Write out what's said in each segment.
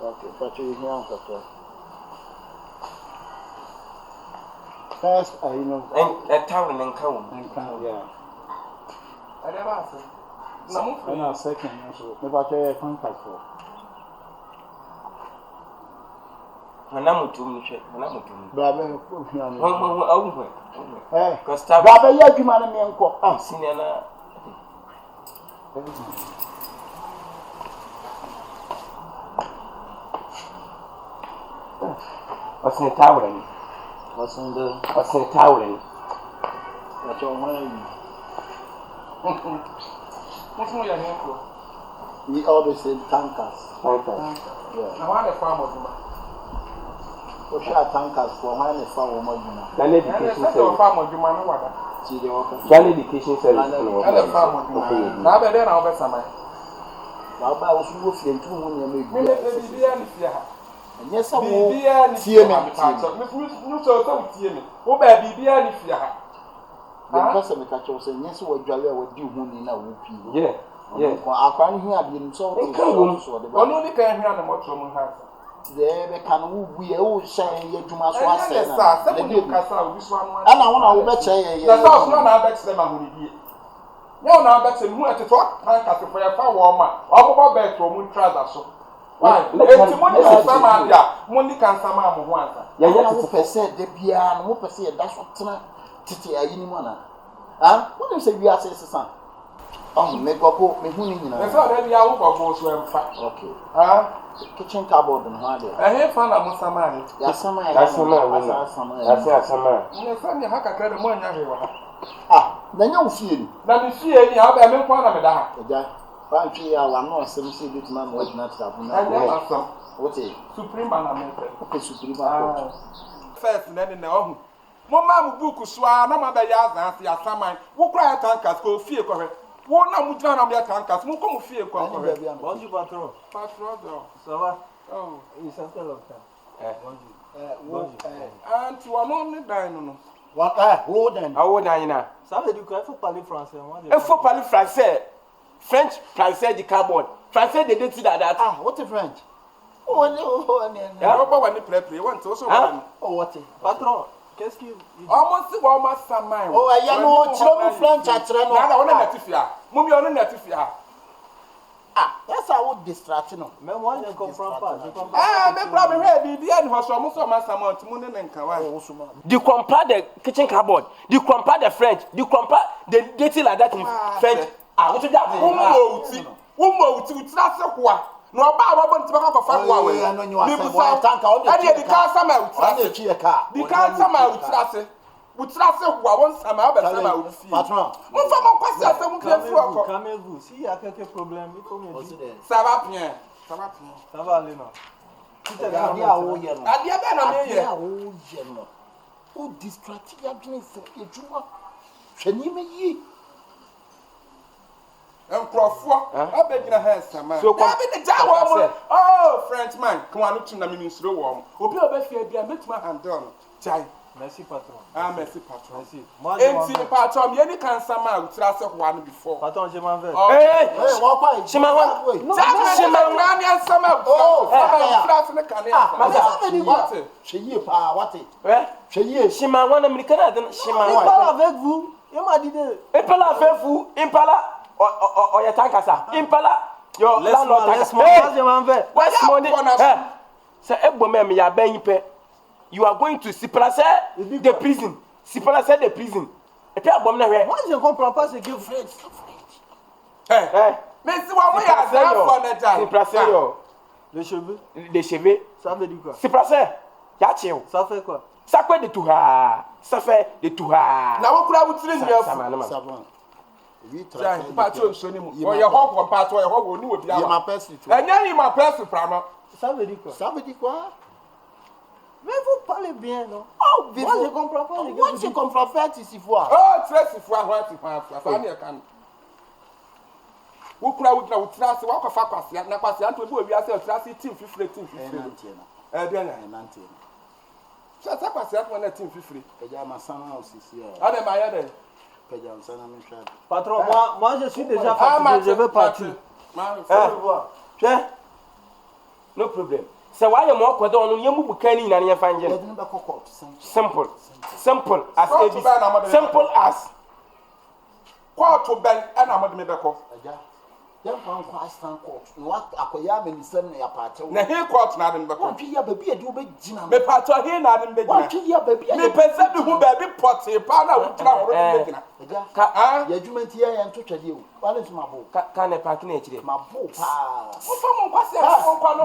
Okay, but you hear okay. First, you know, a town and count. Yeah. I never said. No, second, so never try a contact for. Hanamutum, Brother, oh, Costa, Baba, you man, and co. Ah, senior. What's in the tower? What's in the tower? What's your name? What's more your name for? We always say tankers. Yeah. I want a farm of them. For sure, tankers for one and farm of Modena. Then education service. Farm of Jumana. Then education service. And a farm of Jumana. Now, then I'll bet some. Now, I was moving to one year. Yes, I will be a team. No, so team. Oh, baby, and if you have. The person that was saying, yes, what Jalia would do in a whoopee. Yeah. I can't hear the insult. Only can hear the motor house. There can we all say, you must watch this one. And I want to bet you, that's all not back to them. No, now that's a more to talk. Tank as a fire warmer. All about bed for moon trousers. Why? Money can some one. Yeah, per se, the piano, per se, that's what Titi, I didn't want to. Ah, what do you say? We are saying, son? Oh, make a book, me who you know. That's all that we are over for fat. Okay. Ah, kitchen cupboard and hard. I have found a Musamari. That's some. Ah, then you feel. Then you see any other men for another. Frankly, I want to see this man was not happening. I never saw. What is Supreme Manamento? Okay, Supreme. First, then in the home. Mamma book swan, no matter Yazan, your summer. Who cry tankers go fear correct. One of them on their tankers, who come fear correct. Bonjour, patron. Patron, so what? Oh, it's a fellow. And you are only dying. What? Who then? I would dine. Some of you can for parler français. And for parler français. French, français, the cardboard. Français, they didn't see that. Ah, what a French? Oh, no, I don't know when you play. Want to also. Oh, what? Patron. Qu'est-ce que almost some mind. Oh, I am French at Reno. I want to Natifia. Mummy on Natifia. Ah, that's how would distract you. Me want to confront. Ah, me problem here be and was almost so much amount to Moon and Kawa. You compare the kitchen cupboard, you compare the French, you compare the dating like that in French. Ah, what you that? Womo to Trasa. No, I want to back up a fan. I know you are tank out. I did the car somewhere. The car somewhere with Trasa. With Trasa, who I want some other patron. What from a question? Come here, see, I can't problem. Savapien. Savalino. Oh, distracted you for a juma. Can you me? And Crawford, I beg your hands, some man. So, oh, Frenchman, come on, look to the ministry warm. Will be a best idea, make my hand done. Chai, merci, patron. Ah, merci, patron. Merci, patron. You can't somehow trust one before. Patron, je m'en vais. Hey, what? She might wait. She might run somehow. Oh, trust in the canal. What? She ye, what? She might want American. She might want avec vous. You might do it. Impala, avec vous. Impala. Or your tankasa. Impala. Your landlord tankasa. What's money? Say, Ebomem, you are being paid. You are going to Siprase the prison. Siprase the prison. Et puis, moi, je ne comprends pas ce que vous faites. Mais si vous avez Siprase, les cheveux. Les cheveux. Ça veut dire quoi? Siprase. Yachio. Ça fait quoi? Ça fait de tout. Ça fait de tout. Là, on peut vous tirer ça va. Oui, très bien. Pas tout sonner moi. Oh, il y a quoi pas toi, il y a quoi nous bien. Il m'appelle si tu. Il m'appelle vraiment. Ça veut dire quoi? Ça veut dire quoi? Mais vous parlez bien, non? Oh, moi je comprends pas. Moi je comprends faire ici fois. Oh, très si fois, ouais, tu vois, ça n'y est quand. Vous croyez que vous tracez, vous faire passer, na passer entre vous et bien c'est tracé team fifre. Bien là, nanti. Ça passe à mon team fifre. Et ya ma sama aussi. Ah mais ma ya Patron, moi je suis déjà fatigué, je veux partir. No problem. So why am I kwado onu yemu bukani na ne fanje? Simple. Simple as ABC. Simple as. Court ben and amade me beko. Yan kwan kwa stand court. No akoya minister na ya party. Na he court na dem beko. Twi ya baby ade obegina. Me party he na dem begina. Twi ya baby. Me pese bi hu baby pot e pa na wutira horo dem begina. Ka ya adwumenti ya yan to twade o. Wale so mabo. Ka na park na echire. Mabo pa. Mo fa mo kwase mo kwa no.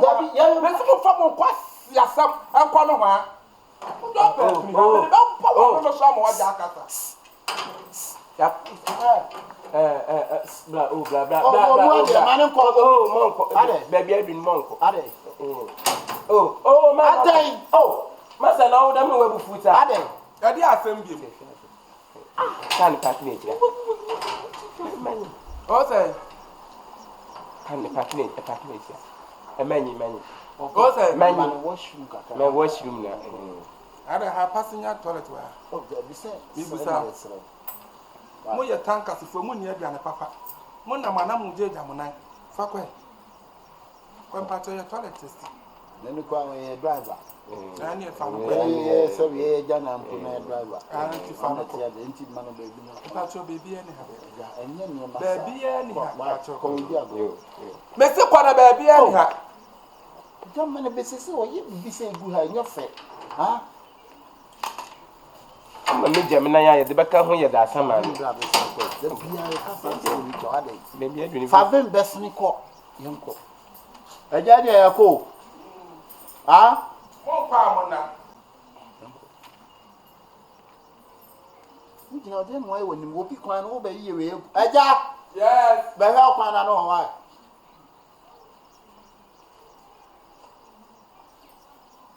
Me se mo fa mo kwase yasam ankwa no ha. Mo do pe. Oh. Mo so mo wa ja akata. Yep. Blah, blah, blah, oh, blah, blah, blah. Monko. Baby, I been monko. Oh, man. Oh, Master, now them no we futa. Ade. Ade asem bi. Can pack me. O say. Can pack me. Many. O say. Many washroom kaka. My washroom na. Ade ha passenger toilet wa. Oh, be say. Mo ye tanka sifo mo ni aduane papa. Mo na mana mo je jamunan. Fa kwe. Kwa mpato ye toilet test. Nenu kwa we driver. Na ni fa mo Eh, kwe. so we jana mpo na driver. Ti fa mo ya de nti mano baby no. Mpato baby ani ha. Ya enye ni ma. Baby ani ha. Mpato ko ndi ago. Me se kwa na baby ani ha. Jamma ne besese o ye bibise egu ha enye fe. Ha? I'm a Gemini, I the back home, you're that summer. The beer ka Maybe I didn't Favin Bessni ko. Yonko. Eja dia yako. Ha? Mo pa mo na. Nti na dem why woni mo bi kwan no be yiye we. Eja. Yes. Be ha kwan na no why.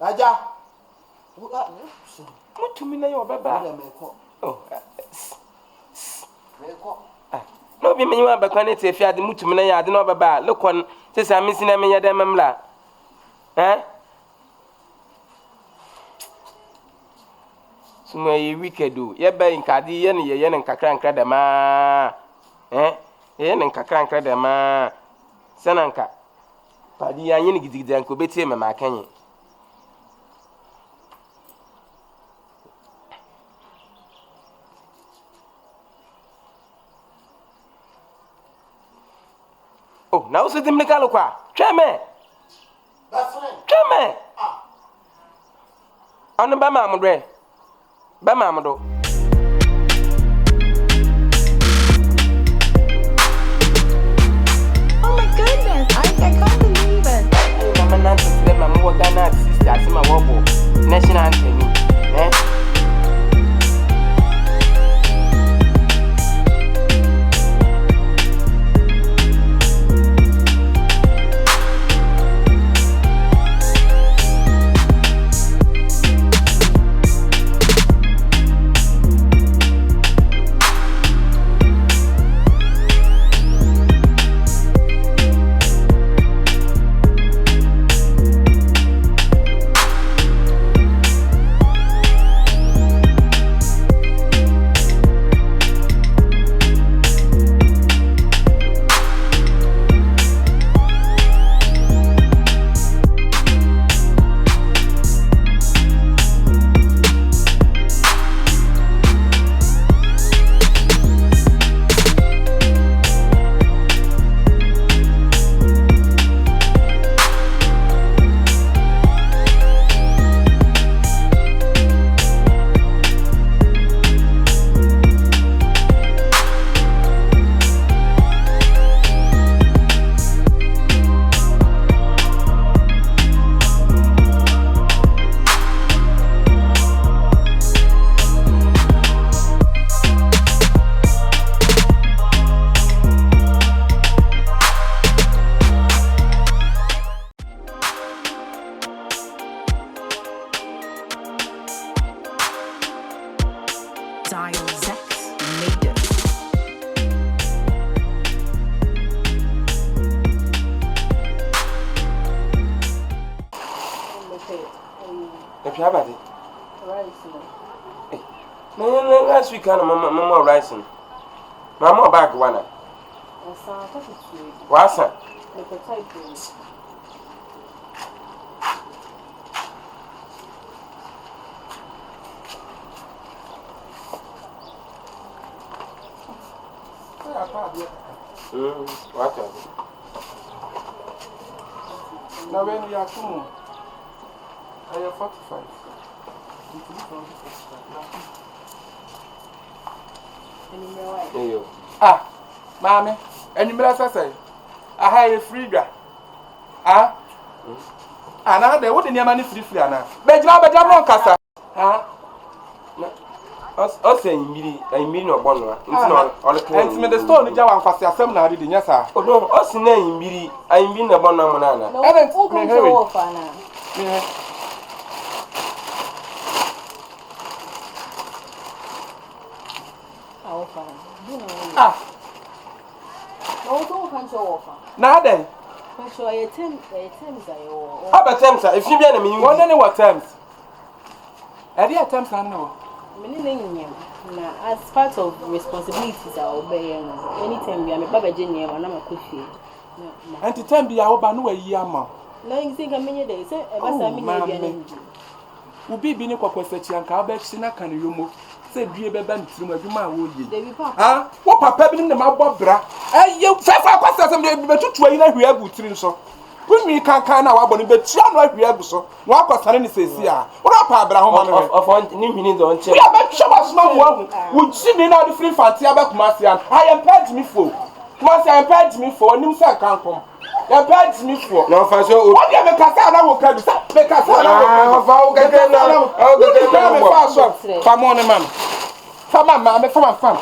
Eja. Mutumi na yo baba. Oh. No be me you ba kwan te fi ade mutumi na ya ade no baba. Look on say say me sina me ya dem mla. Sumo ye wicked do. Ye ba nkade ye ne nkakra nkra da ma. Ye ne nkakra nkra da ma. Senanka. Padi ya yin gidigidi anko betie me ma kanye. Oh, now so dim lekalo kwa. Tweme. That's right. Tweme. Onu ba ma amudre. Ba ma amudo. Oh my goodness, I can't believe it. Mama na tse ma mo Ghana sister asema wobo. National anthem. Rice. No, last week, mama rice. Mama back one. What's that? What? Now when you are 2 more, I have 45. Ah, Mammy, and you must say, I have a free guy. Ah, and now they wouldn't have money free now. But now, but I'm not Cassa. Ah, us saying me, I mean, no one. It's not all the and the stone is our first assembly, didn't you, sir? Oh, no, us name me, I mean, a banana. No, I don't know. Ah, now then, how about terms? If you be an mean, what any what terms? Are there terms I know? As part of responsibilities, I obey. Anytime I'm a Baba Junior, and I'm a coffee. And to tell me, I'll ban away Yama. No, you think a minute day, say, Will be being a question, and I'll bet Sina can you move. Say, be a band through my woman. Ah, what papa in the Mabra? Eh, you fair questions, but to train a real good so. When we can't now, but we have so. What was Sunny says here? What up, Abraham of 1 minute on chair? Yeah, but show us no one. Would see me now the free fancy about Marcian. I am paid me for. Marcian paid me for, and himself can't come. You paid me for. No, for so. What do you make us out of Cabby? Make us out of Come on, man. Come on, man. Come on, fun.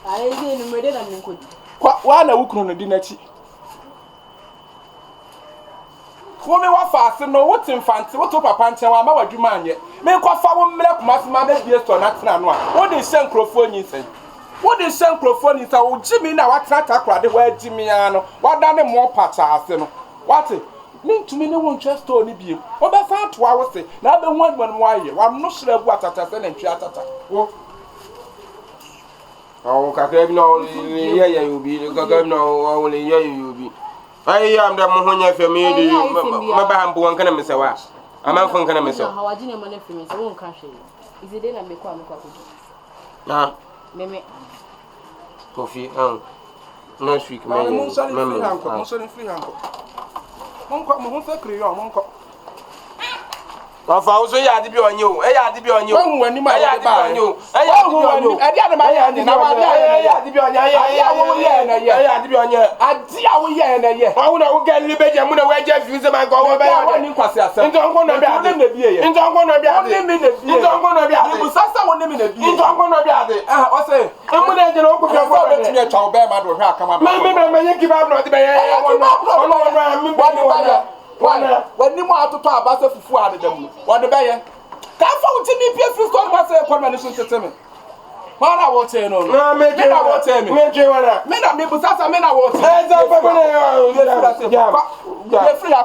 I didn't read it and good. One a wook on the dinner. Woman, what fast and no what's in fancy, what up a punch and what do man yet? Make what for 1 minute, Master Dear to not know. What is Sancrophone is saying? What is Sancrophone is our Jimmy now? What attack the way Jimmyano? What done more parts are what it? Mean to me, no one just told me. What I found 2 hours say, now the one why you. I'm not sure what at a and theatre. Oh, Kakabino, yeah, you will be the Kakabino, only yeah, you will be. I am the Mohonia family, my bamboo and Canamisa. I'm not from Canamisa. How I didn't money from his own country. Is it then I make one coffee? Ah, Meme coffee, no sweet, my son free uncle. Monk, Monk, of also, I had to be on you. I had to be on you. When you might have you. I had to be on you. I had to be on you. I dear, yeah. I would get Libet and Muna where Jeff used my go over there. In don't want to be out in the beer. In don't want to be out in the beer. In don't want to be out in the beer. In don't want to be out there. I say, I'm going to get over your child, bear my daughter. Come on, maybe give up not the bear. When you want to talk about the food out of them, what the bear? Can't find me if you start myself for my listen to me. What I will tell you, no, make it. I will tell me. Make you want to. Men are people, that's a men I will tell you. Free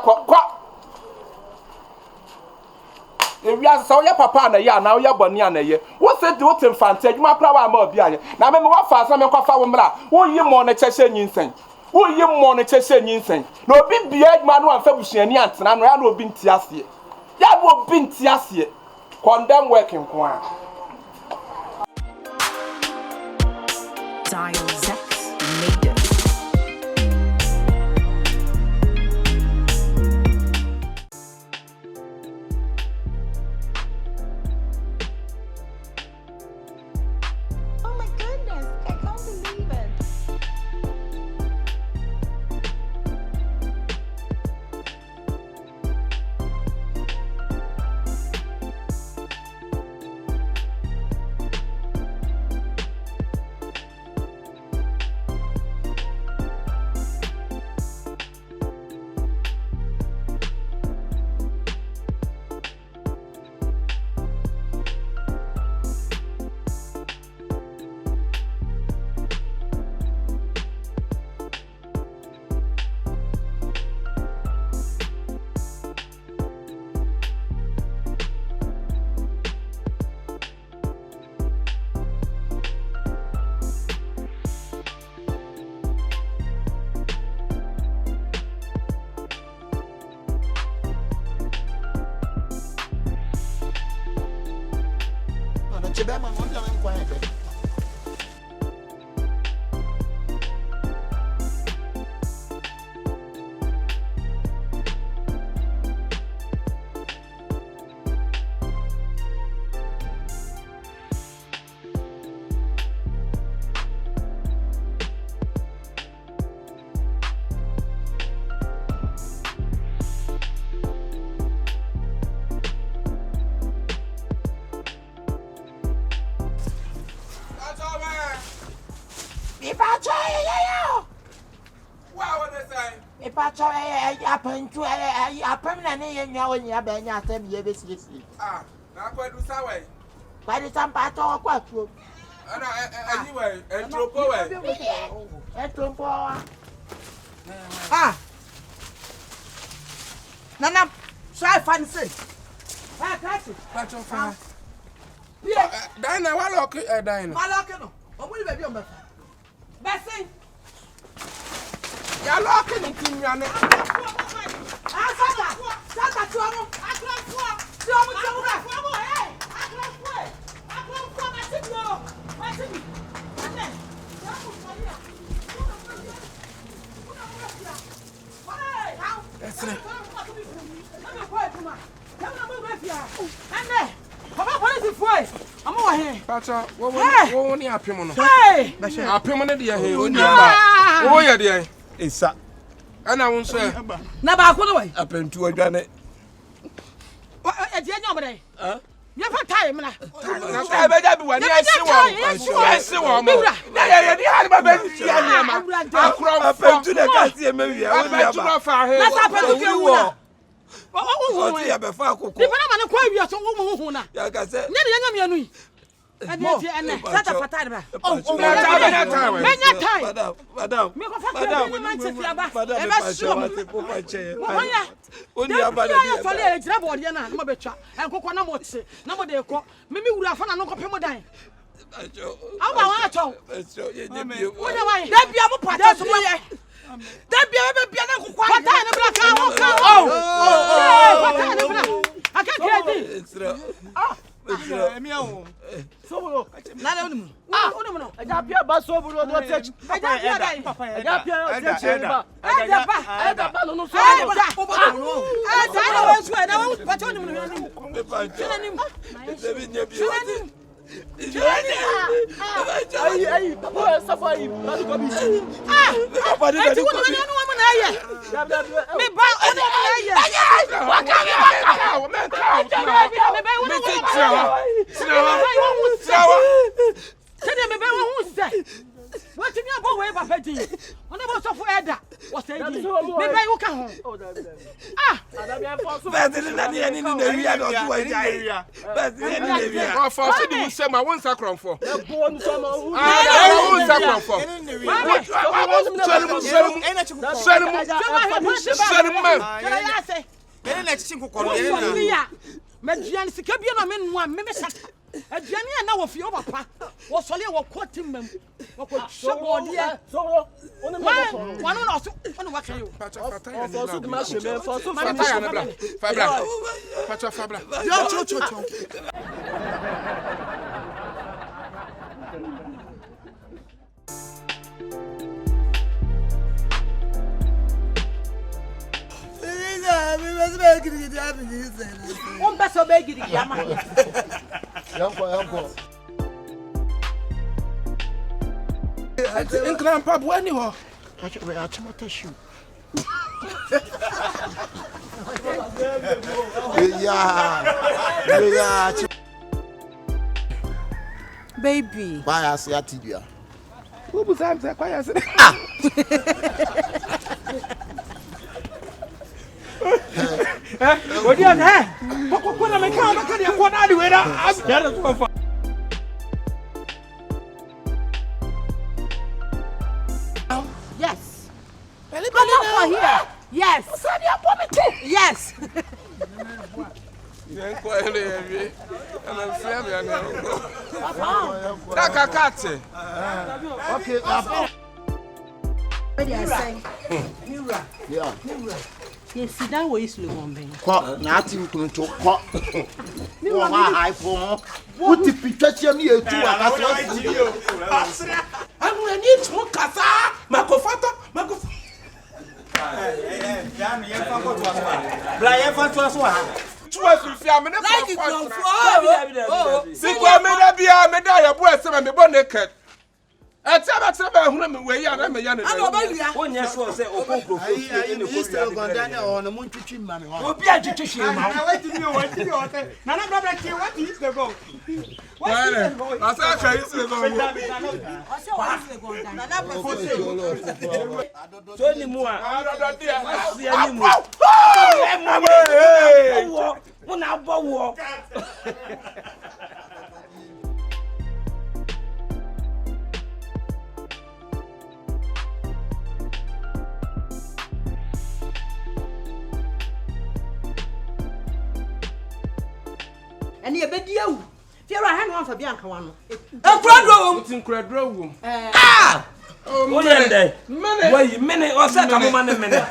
if you saw your papa and a year now, your bonny and a year. What's it to what fancy? You might flower more behind. Now, remember what fast I'm a coffee. Who you more Cheshire insane? Who you more Cheshire insane? No big beard man who Fabushi and Yant, and I will be Tiasia. That will be Tiasia. Condemn working one. Dial Zex made it. Oh my goodness, I can't believe it. bema no dia me kwanya de. Nana, try fancy. Dina, what look at Dina? Malakano. What will you be on my Bessie? You're locking it in your neck. Pacha, what won't you happen on? Hey, I permanent here. Oh, yeah, dear. It's that. And I won't say, never put away. Happen to a granite. What a nobody? Never time. I see one. What do you know about Papa? On the most of Edda was saying, maybe you come home. Ah, Aduane na wo fi papa wo sole wo kotim mam wo ko shebo dia so wonu na so wonu wa kan yo so de ma sheme so fabra yo Umba so begiri yama. Yanko. In grandpa, when you are, baby. Why I say Atibia? Who was I? Why I said, what do you have? What am I coming? What are you doing? I'm Yes. Come over here. Yes. Yes. Okay, What do you say? yeah. Yes, sit down where you slow on me. Kwa na ati kunto kwa. Oh, my iPhone. What the picture me a two? I'm gonna need to Kasa, Makofato, Makofato. I tell about some way, I am a young man. One year, so say, Opoku, on the moon to chin, man. Oh, be a teacher. I wait to you. What is the go? And you bet you. Fear I had one for Bianca one. It's incredible. Ah! Oh, Monday. Wait, minute or second, minute.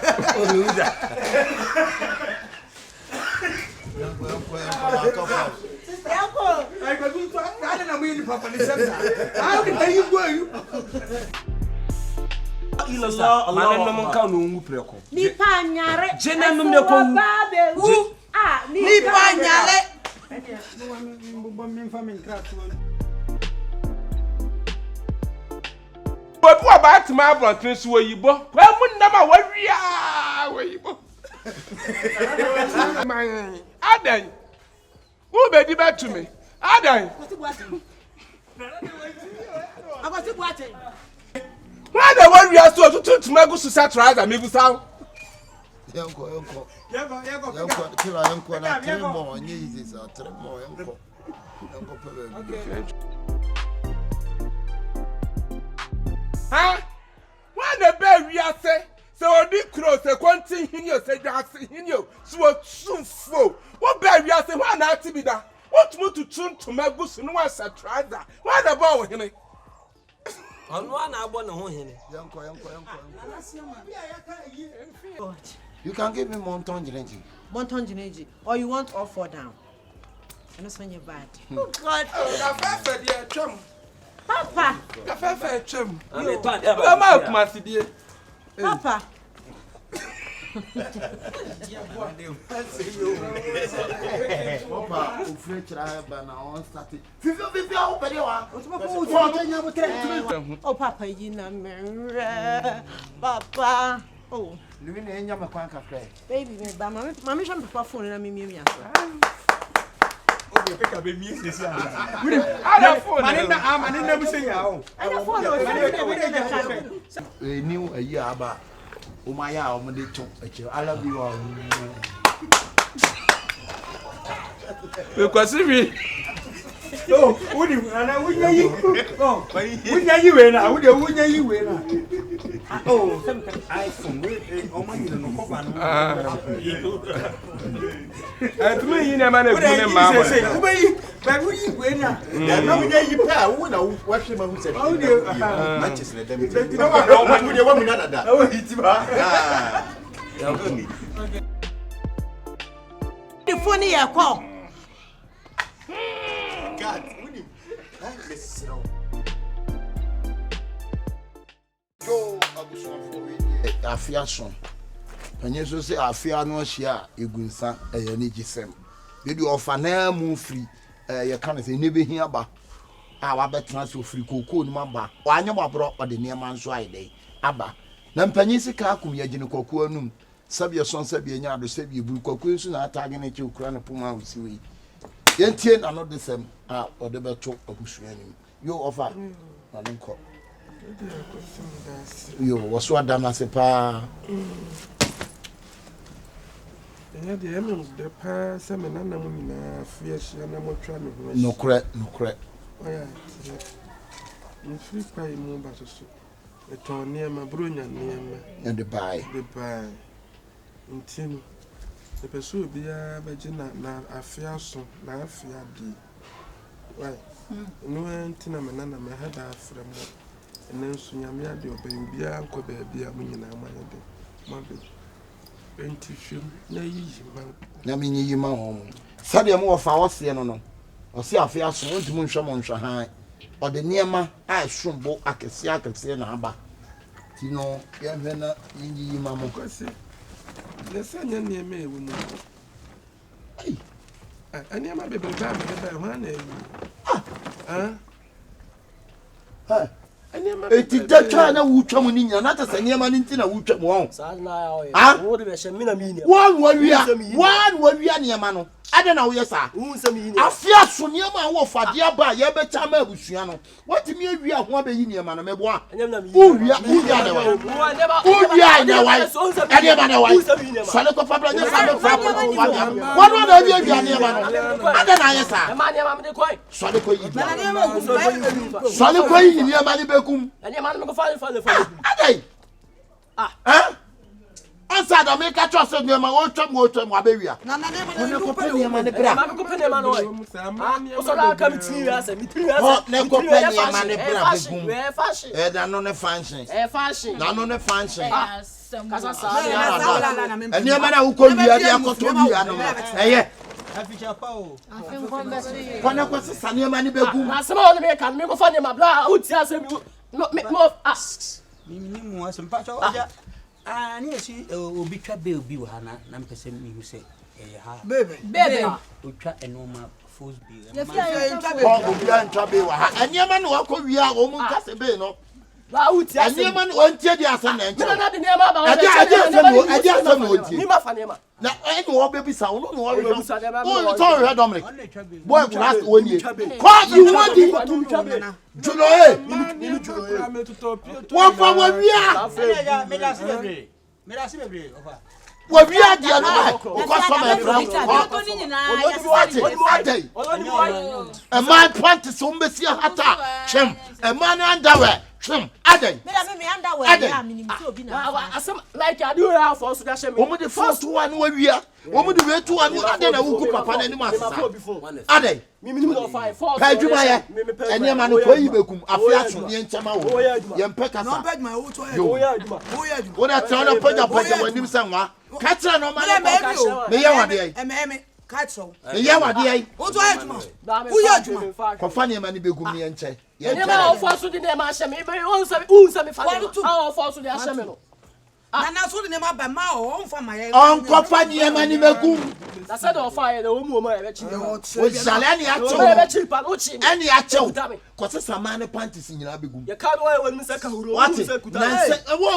But what about my brother? Yeboah? Well, when number what we are, Aden, who made it back to me? Aden, I was watching. why the one we are so to my good society and maybe sound? Uncle. Huh? Why the bell we are say? So the cross a quantity in your say that's in you. So soon full. What bell we are say? Why not to be that? What more to tune to my goose and once a try that? Why the ball him? On one, I want to hold him. You can give me Monton Geneji. Or you want all four down? And that's when you're bad. Oh, God. Papa. Papa. Oh, Papa, you know, Papa. Oh, baby, Mammy, I'm Papa phone and I'm me. New a year about Umaya, I love you all. Because Oh, would you? And I wouldn't you? Oh, wouldn't you win? I wouldn't you win? Oh, sometimes I from oh my, and to me, you never know. But we win. Now we get you pay. Who know what she said? Oh, dear, Manchester. You know what? You want me not that. Oh, it's the funny I call. God, winning. Listen. Go, Afiason. And you say Afia no share, you go inside a Nigisem. You do offer now move free. You can't say never hear about our better transfer free cocoa, mamba. Why you brought by the near man's right day? Abba. Nampanisi Kakum, Yajin Cocoa, Sabia son Sabia, the Sabia Bucoco, soon are tagging at you, Crana Puma, see. Yentien are not the same, or the better of Bushman. You offer, Malinko. You was what damn as a pa. The eminence, the pass, and I'm fierce, and I'm trying. No crack. Oh, yeah. In free pay more but a town near my brunner near me. And the buy. In tin. The pursuit be a virgin, now I fear so, now I fear thee. Right. No antenna, and my head after them. And then soon I made your baby, uncle baby, I mean, my baby. 20 film, no easy man. I mean, you my home. Said the more for us, no. Or see a fair soon to Munsham high. Or the near ma, I should book I can see Naba. Tino, Yavena, Indi Mamma. The son near me, woman. Hey, I near my baby, It is that China who come in, not as a near man in Tina who come on. One word we are near Mano. I don't know, yes, sir. I fear so near my wolf for dear by your better Busiano. What do you mean we are one in your man? Who we are, Salako Papa, what would I be near man? I don't know, yes, sir. Salako in your money, Becum. And your man go find for answer the make a trust of your own chum water, my baby. Nana, never go pay your money. I'm going to pay so I come to you as a material. Never go pay your money. Fashion, not a fashion, not on a fashion. And your man who could be a dear when I was a son, your money, Becum. Some of them can make a funny my blood. Who tells him more asks? Some patch of yes, will be trap baby, Hannah, Nampes and you say, baby, we trap a normal fool's bill. And your man walk over here, almost cast a bill. And your man won't tell you as an answer. I just know. Now, I know baby sound. Oh, it's all right, Dominic. Boy, last 1 year. What you want to what for what we are? What we are, dear, because a man practice on Messia Hata, Chem, a man underwear, Chem, Ade. Like I do now for Sudan. Woman, the first one where we are. Woman, the way to another who could upon any master. Ade. Pajumaya, and your man who pay Becum, a flash from the Enchama, Yampeka, what I tell a point of when you sang, Catcher no man, may Catso, Yawa, what do I do? For funny money, Begumi and Che. You never force to the name of Shami, but you also force to the Ashamino. And that's what the name of Mao for my uncle Fanny and Manny Begum. That's not fire the woman with Salani actually, any actual, because it's a man of panties in Yabigum. You can't wear when Mr. Kahuru. What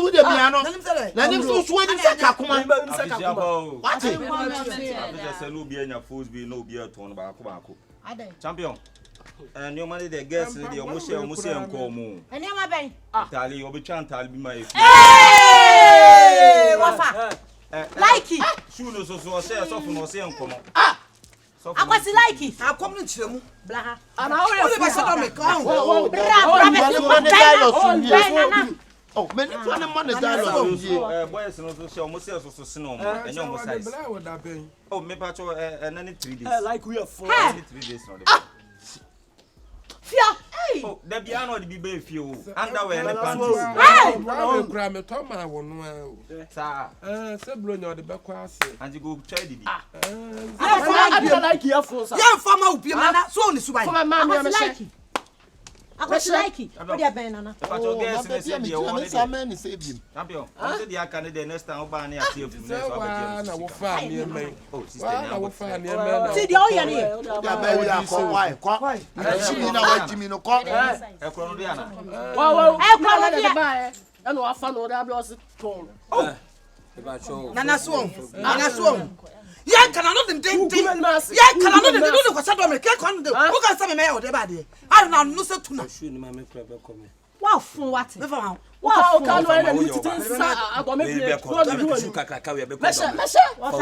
would the piano? Let him so sweating Sakuma. What is a Lubiana fools be no beer torn by Kubako? Champion. And your money, the guests, the Museum Como. And your my Tally, or be chantal be my. Hey, Wafa. Like it. Soon as I say, often or say, come on. Ah, I was like it. I'll come to you. Blah. And I will oh, many money dialogue. Boys and also show myself also snow. And you almost say, oh, maybe and any 3 days. Like we are 3 days. Hey! Oh, the piano be baby few. Underwear and panties. Hey! No, Grammy Toma won't know. Sir, Sablon, the backwards. And you go try it. I don't like your force. Young farmer, be a man, so this way. My mamma, I like it. I was like it. What are banana? But your guess is a man is saving. Champion, I said, I can't the next time Barney at you. I will find you. Oh, I will find you. See the oil here. Why? Jimmy no call. Well, I buy and I found what I was told. Oh, Nana Swam. Yeah, can I not think? Yeah, can I not do what I can't do? Who can say me or the body? I don't know, no, so to not. Wow, for what? Wow, can I need to tell you? I got maybe a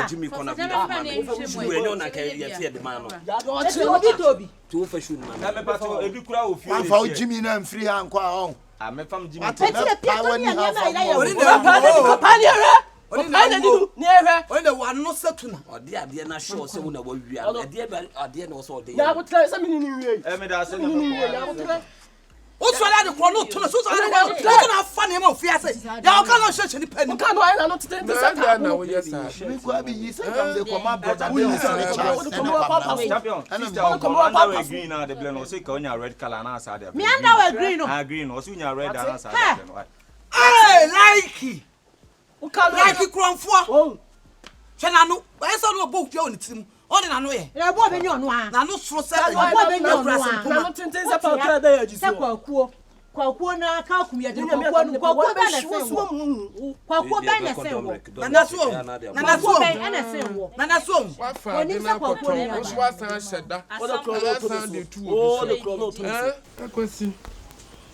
Jimmy Connor. You know, I can't hear the man. Two for shooting. I'm about every crowd for Jimmy and free and quiet. I'm from Jimmy. When the one no certain, or dear, dear, not sure, so when we are dear, but I didn't also. I would tell something in you. What's what I want to know? So I find him of Fiasa. Y'all cannot search any pen. You can't not to take the same. No, yes, sir. We go be you say the command brother. We green now the blend or say on your red color and answer them. Me under green. I green or soon your red and answer them. Hey, like who can like you crom for? Oh, Shanano, I saw no book on it. On in annoy. Na bo be nyon wa. Na no so say. Na bo be nyon wa. Na no tenten se pa kra da ya jiso. Se kwakuo na ka kumye de kwakuo ba na se wo. Kwakuo ba na se wo. Na so. Na se wo. Na so. Wa fa de na kwakuo. Wo so asan sheda. Wo da kro de tu o obi. de kro to. Akwasi.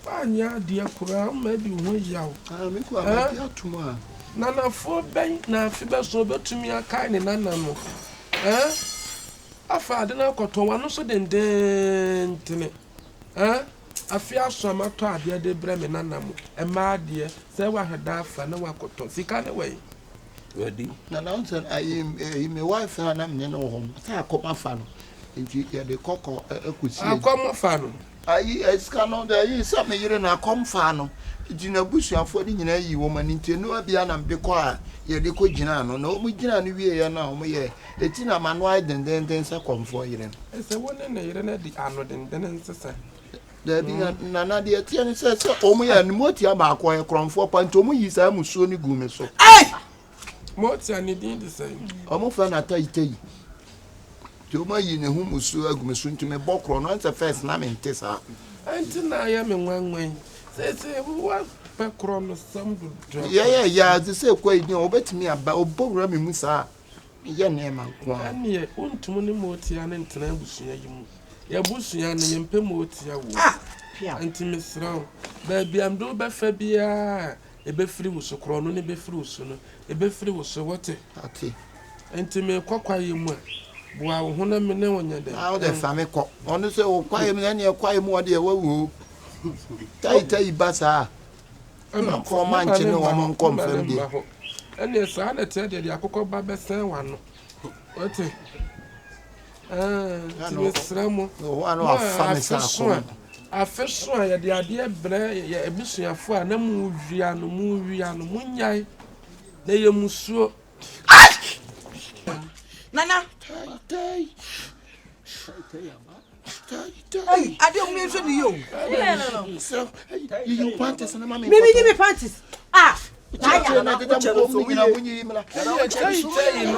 Anya de akura ma bi ho yawo. Me ko abia atuma. Nana fo ben na fi be so betumi aka ni nana no. Afa de na koton wa no so dendentene. Afi asoma to ade de bre me nana mo. E ma ade se wa heda afa na wa koton. Sika ne we. Ready. Na unsen me wife na me no ho. Sa akoma fa no. Nti ye de kokko akusi. Akoma fa no. Ayi eska no de yi sa me yire na akom fa no. Jina busuafo de nyina yi wo mani nti no abia na mbe ko a ye de ko jina no na o mu jina no wie ye na o mu ye eti na manu ai denden se komfo yire no ese wona na yire na di ano denden nsesa da bi na de eti ni se o mu ye ni moti ama akọ ye kromfo pa nti o mu yi sa musuo ni gu me so moti ani din de sai o mu fa na ta iteyi ti o ma yi ne hu musuo agu me so nti me bokro no nse first na me ntesa anti na ya me nwanwan se wa pe kro no sambu ya ze se kwa idin obetimi aba obowura me musa ye na ma kwa ani untum ni moti ya ne ntena busua yimu ya busua ne yempe moti ya wo anti misrawo ba bia mdo ba fa bia e be firi wuso kro no ne be firi wuso no e be firi wuso wote ati anti me kwakwa yimu bua wo hona me ne wonya de o de fa me ko onu se o kwa yimu ne kwa yimu o de wawu tai basa ana for man chine wo mon confirm de ene sa na te de akoko ba be sen wa no ote ti mesramo o ano afa me sa ko afeso ya de ade bre ya ebusuafo a na mu wia no mu nyai na ye musuo Nana tai hey, I don't mean to you. No. So, you panties and mammy. Maybe give me panties. Ah. Tai no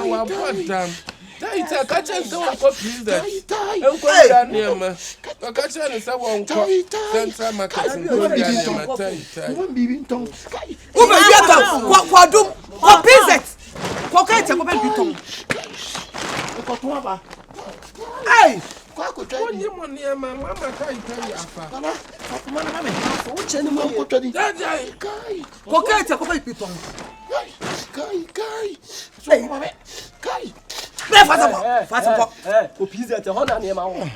wa bodam. Tai catch and so I please that. Uncle Daniel. Catch and so on Central Market and Tai. One baby tongue. Who may get up? What do? What pieces? What kind of people? Hey! When you money, Mamma Tai afa. Which any more go to the guy. What kind of people? Guy. Fast pizza te hona ne ma wo.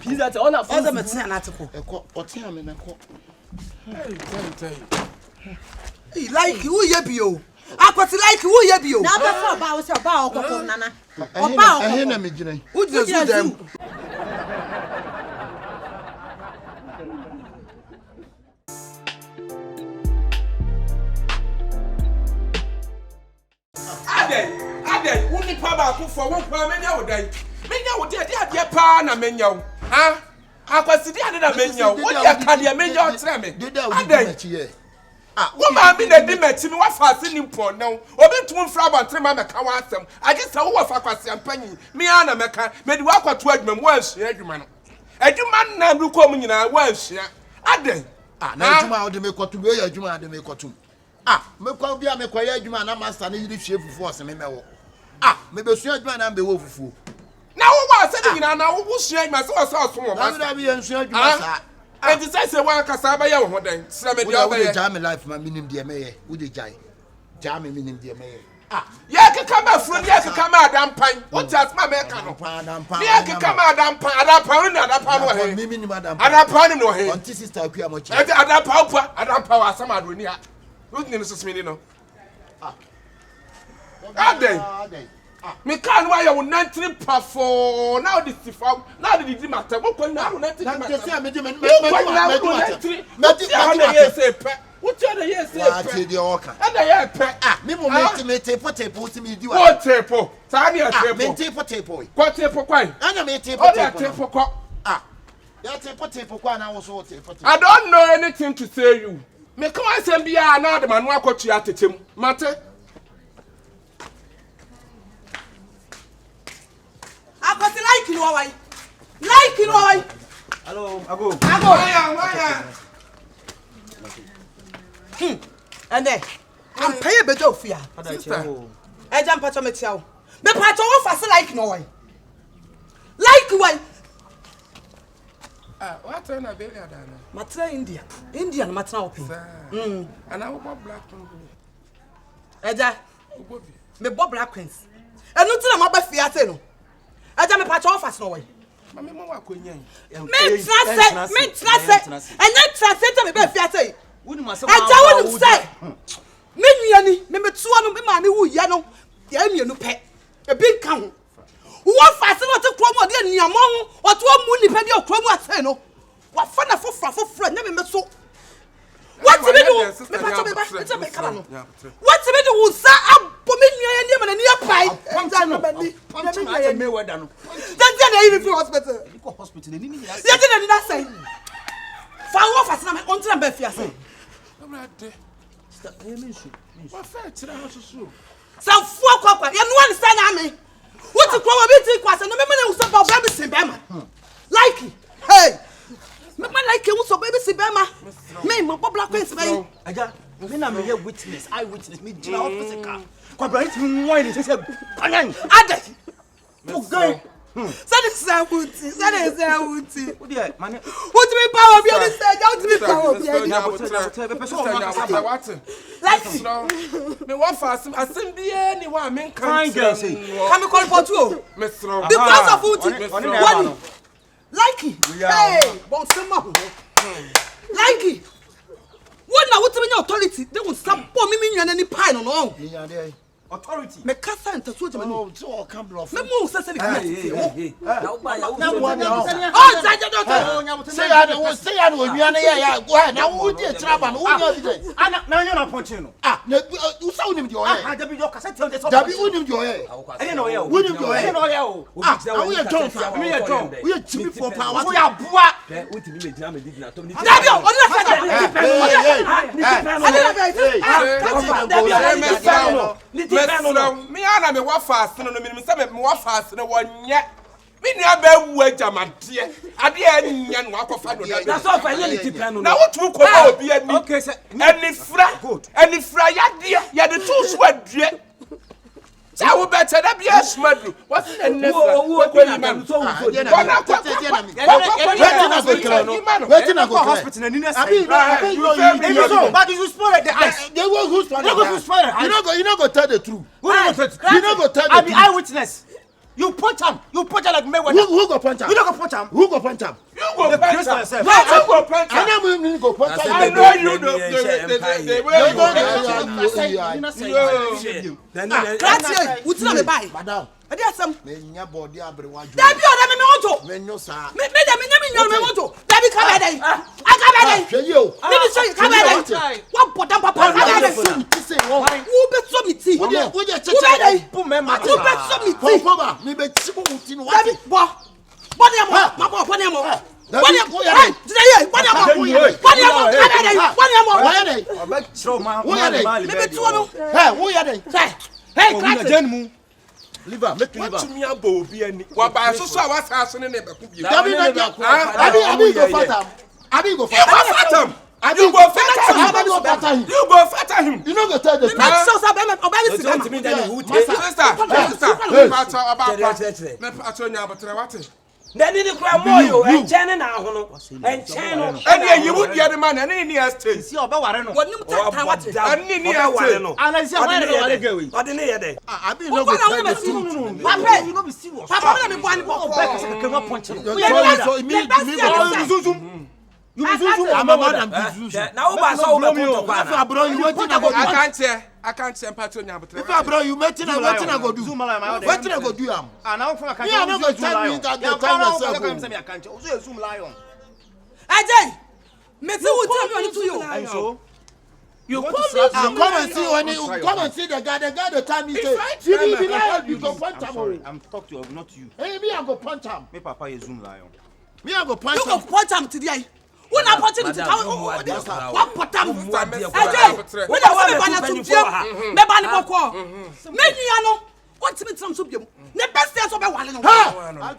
Pizza te hona for them at article. Otia me na ko. Hey, like who ye bio? Akwati like who ye bio? Na be for ba wo se ba okoko nana. Oba okoko na me gine. Who dey them? Ade, uni pa ba ku for won pa menya wo dan. Menya wo de ade pa na menya wo. Ha? Akwasi de ade na menya wo. Wo de ka de menya wo tire me. Ade. Wo ma mi na di mati mi wa fa se ni po na wo. Obi tum fra ba tire ma meka wa asem. Age sa wo fa kwasi ampanyi. Mi ana meka, me di wa kwato adwuma wo anhia adwuma no. Adwuma na bi ko mu nyina wo anhia. Ade. Na adwuma wo de me kwato we ya adwuma de me kwato. Me kwa bia me kwa ya adwuma na master na yiri hwie fufu ose me mewo. Me be sua adwuma na be wo fufu. Na wo wa se de nyina na wo sua adwuma se wo so mo master. Na be ya sua adwuma sa. Enti say wa kasa ba ya wo hodan. Sira me dia ba ye. Wo de jam life ma minim de me ye. Wo de jai. Jam minim de me ye. Ya ke kama fru ya ke kama adampan. What just ma me ka no. Ya ke kama adampan na adampan no he. Me minim adampan. Adampan no he. Auntie sister akua mo chi. Adampan wa sama adoni ha. Who didn't sustain no? Ade. Me can't why you 93 for now this Shifo. Now the matter. What going now 93? What you the year say? What the orca? And I have me tape me do. What tape? Tani a tape. Me tape. What tape quite? And I tape. Ya tape kwa na wo so tape. I don't know anything to say you. Me come and say bia na the man wa kwachi atetem. Mate. Akoti like you why? Like you why? Hello, Ago. Why? And then I'm pay a bit of fear. I jump at me tell. Me part of us like no way. Like why? What an Avelia Dana? Matra Indian Matra open. And I will black. Eja, me bob black queens. And no tell my best fiat no. Eja me part of us no way. Mamma Queen. Me translate. And then translate me best fiat. I don't say. Me me two me mani who ya no. Ya me no pe. A big count. What fasten not to chrome or the Yamon or to a moony penny of chrome at Seno? What fun for friend never met so. What's the middle? What's the middle? Who sat up for me and near pie? That's the hospital. Yes, nothing. Found off as I'm on to Bethia. What fair to the house of soup? Some 4 o'clock, and one stand on me. What's the probability? Was and the women who support baby Sibema. Like it. Hey, Mamma like you so baby Sibema. Me, my black face, baby. I got me witness. Eyewitness me, physical. Corporate wine is a add it. That is a woodsy. That is a woodsy. What do you power be on the side? How to be power be me what fast? I send the anyone, men can't girl say. Come call for 2. Because of woodsy. Like it. Hey, bon summer. Like it. What now? What's the authority? They will stop for me and any pine on all. Authority. Me kasa enta so jema no. So o kan bluff. Me mo se se be kan. Na ba ya wo. Say ya no onuane ya. Go ahead. Na wo di traba no. Wo nya evidence. Ana na nya na ponche no. Na u sa unim di oye. Ah, Dabi yo kasa tell the so. Dabi unim di oye. Ene na oye o. Unim di oye. Ene na oye o. Ah, wo ye ton fa. Me ye ton. Wo ye chimi for power. Wo ya boa. Be wo ti me gina me di na to ni. Dabi o, oni na fa. Me ana me wa fast no me say me wa fast no wonye me ni abawu ajamade ade anya no akofa do da na so fa ye ni tipa no na wotu ko ba obi ani okay say anifra ya de tu so adue say wo better da bia smadu what the next wo ko ni man so wo na ko wetin na go hospital na nina say but you spoil the eyes they will who spoil you no go tell the truth you no go tell the truth eyewitness you punch him like Mayweather who go punch him you no go punch him who go punch him you go punch yourself who go punch him I know go punch him I know you know the way you say madam I did some me nya body abrewa ju Dabi o me want me nyo sa me want to Dabi come dey Akabenezer hwe yo me be say Akabenezer what bottom papa Akabenezer say who be so me ti wo je cheche bu me ma who be so me ti papa me be chi bu ti no what body am ma body am Body am today body am hey class liver make liver what me abo bi ani wa ba so so awasa so ne be ku bi abi go fatam you go fatter him you no go tell the truth so say be obali sika me then who take sister me pato nya abotre wate Nani ni kura moyo enchene na ahono encheno ene yiwu dia de man ene ni estate si oba ware no wonim tata wate ene ni ware no ana si ware gawe ode ne ye de abi no go tell the truth papa you no be serious papa na me bo ani bo back se ke no punch no so me zuzum you zuzum ama madam zuzum na wo ba so wo be to pa na bro you wetin na go I can't say I can't say empathy on your If I bro, you waiting I go do. Zoom lion. Waiting I go do am. And now for I can't. Me I no go tell me that the time yourself. I can't. Also Zoom lion. Ajay, me say we tell me to you. And so You want come to slap Come and see when you Try your come hand. and see the guy the time he say. If You I be try lion, you my go hand, punch I'm him. sorry. I'm talking to you, not you. Hey, me I go punch him. Me papa is Zoom lion. Me I go punch You go him. punch am today. Who na punch him today? What put am? Ajay, we don't want to ban to jam. Me ban boko. Me nua no. What me tram so biam. Ne best so be wale no. Na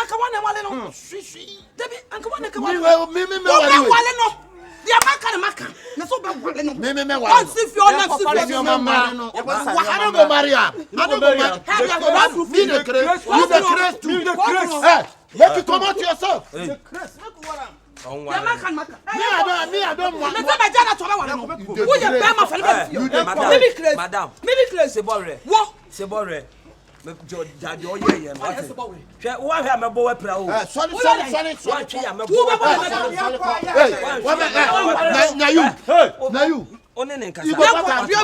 ka wan wale no. Debi, anka wan ka wale. Me wale no. Dia maka na so be wale no. Me What wale. if you na If si you no marry no. I don't go marry am. I don't go marry. Me the craze. You the craze too. You the craze. Hey, make you come out yourself. The craze. Make you want Dia maka. Me I don't want. Me say be jana to be wale no. Who you be ma fele be. You the Madam. Madam. Mini craze. Sebore. What? Sebore. Me jadi oye ye. Hwe wa hwe amebo we pra o. Sorry. Wa twe ya mebo. Hey, now you. One ne nkasa. You go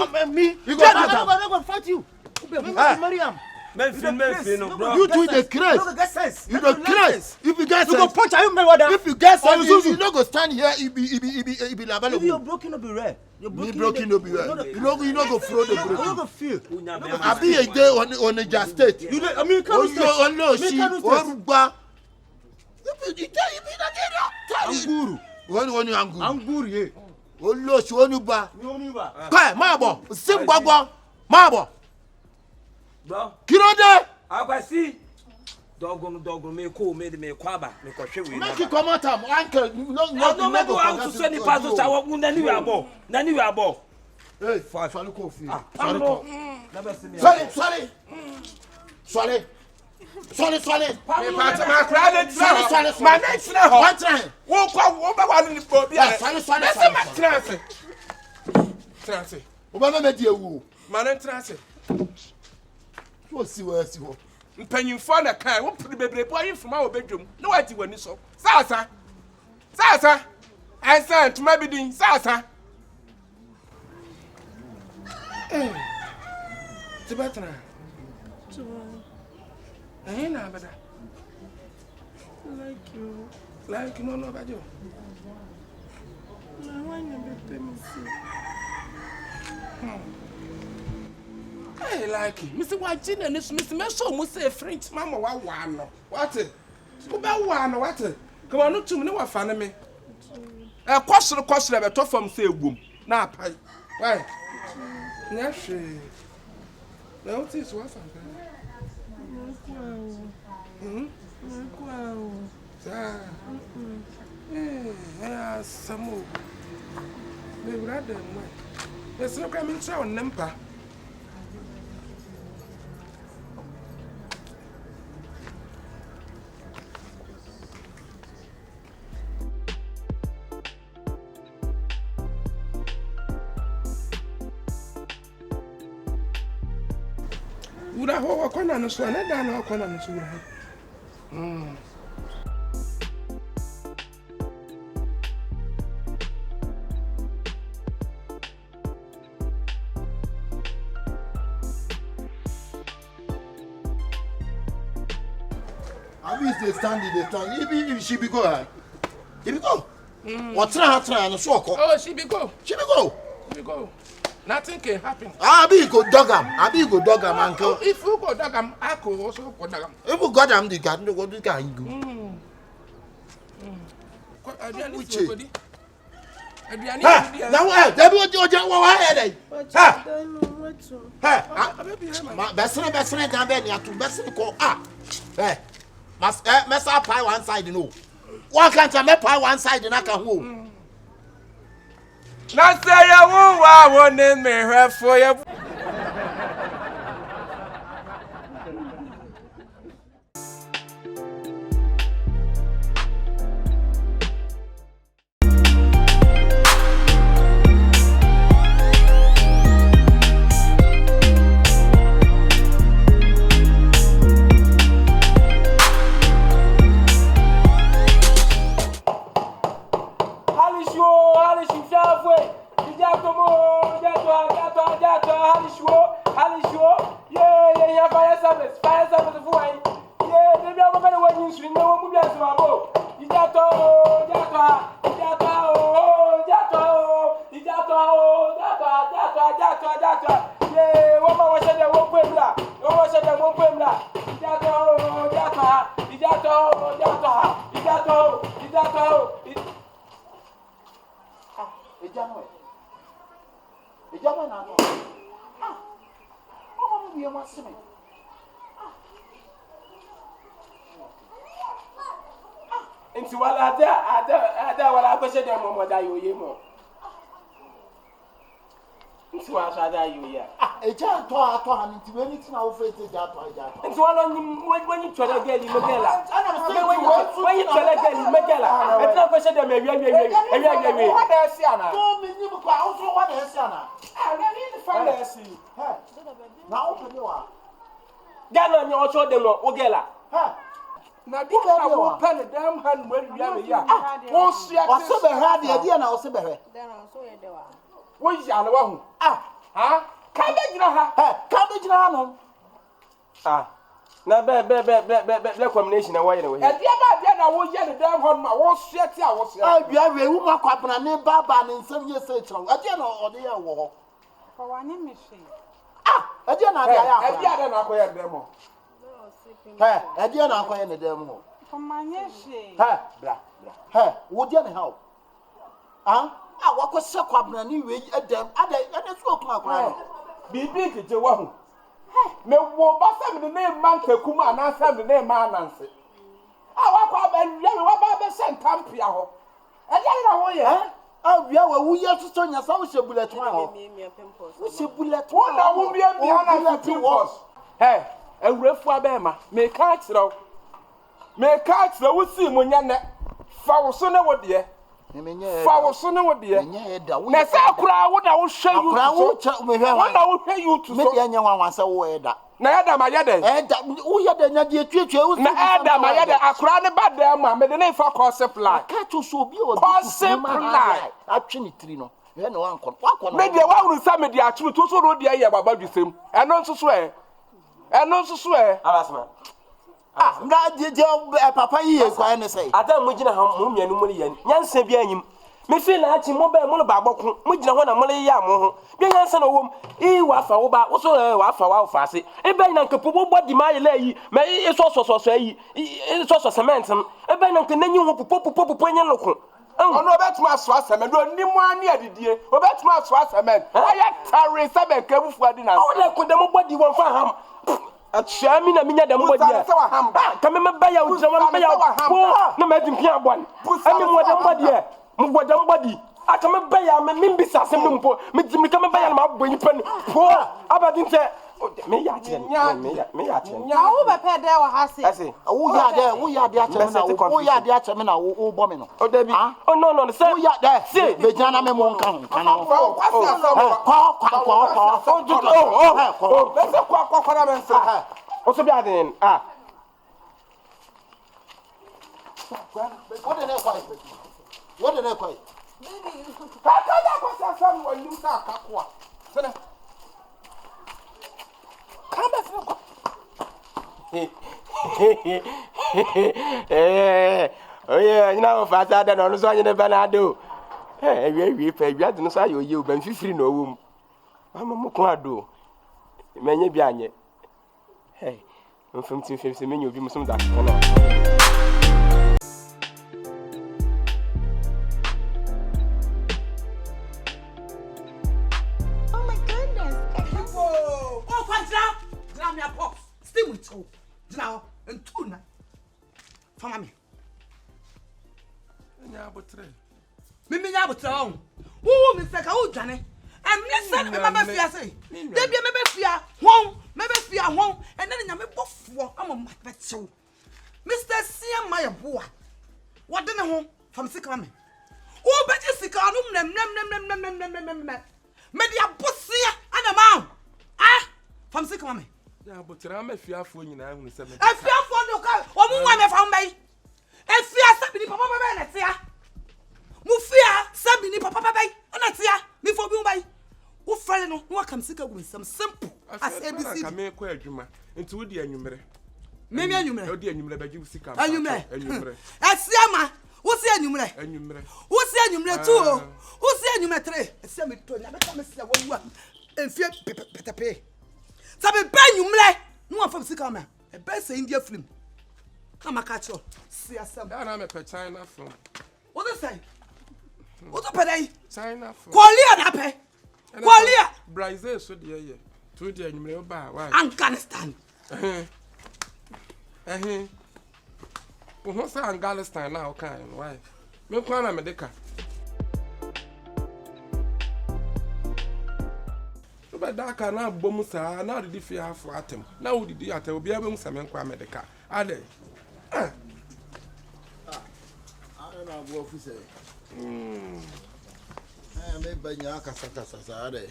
back me. You go back. to fight you. Mariam. Men no bro. You do the craze. You the craze. If you get You go sense, punch you me if you get sense, you no go stand here. It be If level. you're broken, it'll be rare. Me broken no be well. You no go throw the You no broken. go feel. I be a day on the just state. You I mean, Oh come no, no, she. Orugba. You be Anguru. When you angry. Anguru, yeah. Oh no, she onu ba. You only ba. Kai, mabo. Sim gbagbo. Mabo. Bro. Kilo de. Akwasi. Dogon me ko me kwaba me ko hwe we. Make it come out am. Uncle, no me go out to send the pastor chawo na ni we abo. Na ni we abo. Hey, sorry ko fi. Sorry. Me party my crowd sorry. My next na ho. One time. Wo ba wale ni po bia. Sorry. Let's ma trance. Obama me di ewu. Ma na trance. Wo si wo. Mpanyimfo na kan wo pere bebrebe ayi fuma wo bedwom na wati wani so sasa ansa ntuma bidin sasa tibetna na bada like no bajo na wanya bebe mi I like it. Mr. Wajin and this Mr. Meso must say French Mama one. What? Go back one, what? Come on, not too many what fan me. A question of a top from say boom. Now, pie. Why? Yes, no, it is what I'm some more. They rather there's no coming to on Nempa. Ura ho kona no so na da na kona no so ura. They stand. If she be go. If you go. What try no so ko. Oh, she be go. Nothing can happen. Abi go dog am uncle. If you go dog am, I could also go dog am. If you got am the garden go do can go. Now there be what head. Besre dan be ni atu besre ko mess pie one side no. One can't make pie one side na kan ho. Na say ya wo ne me hwe for ya. Alice, Yeah, fire service for why. Yeah, they be over the way you should know who be as well. Ijato. Yeah, one more said that won't pay black. No one said that won't pay black. Into what I what I question them more that you more. Into what I you here. A child to into anything I offer to that. Into one when you try to get you when you try to get you it's not question them what they see now. What they see now. I need to find a see. Now open you are. Ghana you also them ogela. Na di na wo pen dem han mo awia me ya wo sia o se be ha de na o se be he Then also ye de wa. wo ya na wa hu ha ka be gina ha ka be gina ha no na be combination na why na we e dia ba dia na wo ye ne dem hon ma wo sia ti a wo sia bia we wu ma kwapna ne baba ne nsem ye se kiro e dia na o de ye wo ho For one me she. e dia na dia ya e dia de na akoye dem ho e dia na akoye ne dem ho For my she. bra wo dia ne ha wakose kwabna ni we edem ade so okun akwa bibi kije wa hu me wo ba se me ne man kakum ana se me ne man ananse wakwa ba nwie me wa ba be sentampia ho e dia na wo ye wia wa wu ye so nya sa wo she bullet one ho wo she bullet one na wo bia na pimpos awurafu abema me ka kire wo si mo nya ne fa wo so ne wo de fa wo so ne wo de na sa kura wo da wo hwe you na wo hwe you to so me de nya wanwan se wo eda na ya da ma ya de wo ya da nya de twetwe wo na ya da ma ya de akura ne ba da ma me de ne fa cause supply ka to so bi o supply atwe ni tiri no he ne wan kon me de wa unu sa me de atwe to so ro de ya baba dusem eno nso so abasma na je papa yi e kwa ne sei adam mo gina mo mianu mo yan nyansa bi anyim me feel na achi mo ba mo ba gbokun mo gina ho na mo ya mo ho bi nyansa na wom wa fa wo ba wo so wa fa wa fa ase e ba na nkapo bo body ma ye la yi me e so yi so cement e ba na nkanyi ho popo nya loko ono betuma so aseme do nimu ani adidie obetuma so aseme aya tare sabe kabufu adi na o le ko dem body won fa ham Achami na minya dem body ya ka me ba ya ujira wa ba ya po na ma di mpia bon ami mo dem body ya mo bodam body aka me ba ya me mbisa asem no mpo me di me ka me ba ya na ma bo nyipa ni po abadi nte me ya kire me ya kire Ya wo be pe de wa ha se. Ase wo ya de ache na wo ya de ache me na wo bo me no o da bi oh no say wo ya de se be jana me mo nka ho kana ho kwa na men sa o so bi aden what the next ka da ko sa sam wo nim sa ka kwa sene kamba sene kwa oye nyina o fa sa da no so anye ne banado wi pa wi ade no so ayo ye o ban fifiri no wo mu mama mo ko ado menye bi anye mfim menye obi musum da ko no Oh my goodness. Oh, kwadra. Dra me apop. Still with you. Dra and tuna. Fama me. nya botre Me nya botre on. Wo me se ka wo dwane. Em listen me ba fia say. De bia me ba fia hon, me ba fia hon. En na nya me bofo am ma ba chew. Mr. Sia my boa. What de ne ho fam sika me. Wo ba ji sika no nem. Me dia bosia ana ma. Fam sika me. ya botre am afiafo nyina hu se me Afiafo no ka o mu wa me fam bai. Afia sabi ni papa bai na tia. Mu fia sabi ni papa bai. Ona tia. Mi fo bi mu bai. fire no what come sika with some simple as ABC ka me kwa adwuma nti wo di anwumre me anwumre wo di anwumre ba gi sika anwumre asiama wo si anwumre wo si anwumre 2 wo si anwumre 3 asiama to nya be come sia wo wa enfie petepe sabe ba anwumre no afam sika ma e be say India film kama catch you see asam na me pe China film what do say what do pay China film Korea na pe Korea Brazil so de ye to di anwumre ba why Afghanistan Who say Afghanistan now kind why me kwa na medika But that can now bomusa now the fear for atem now we did atem obi abem samen kwa medika ade I don't know what you say. Me banya kasa ade.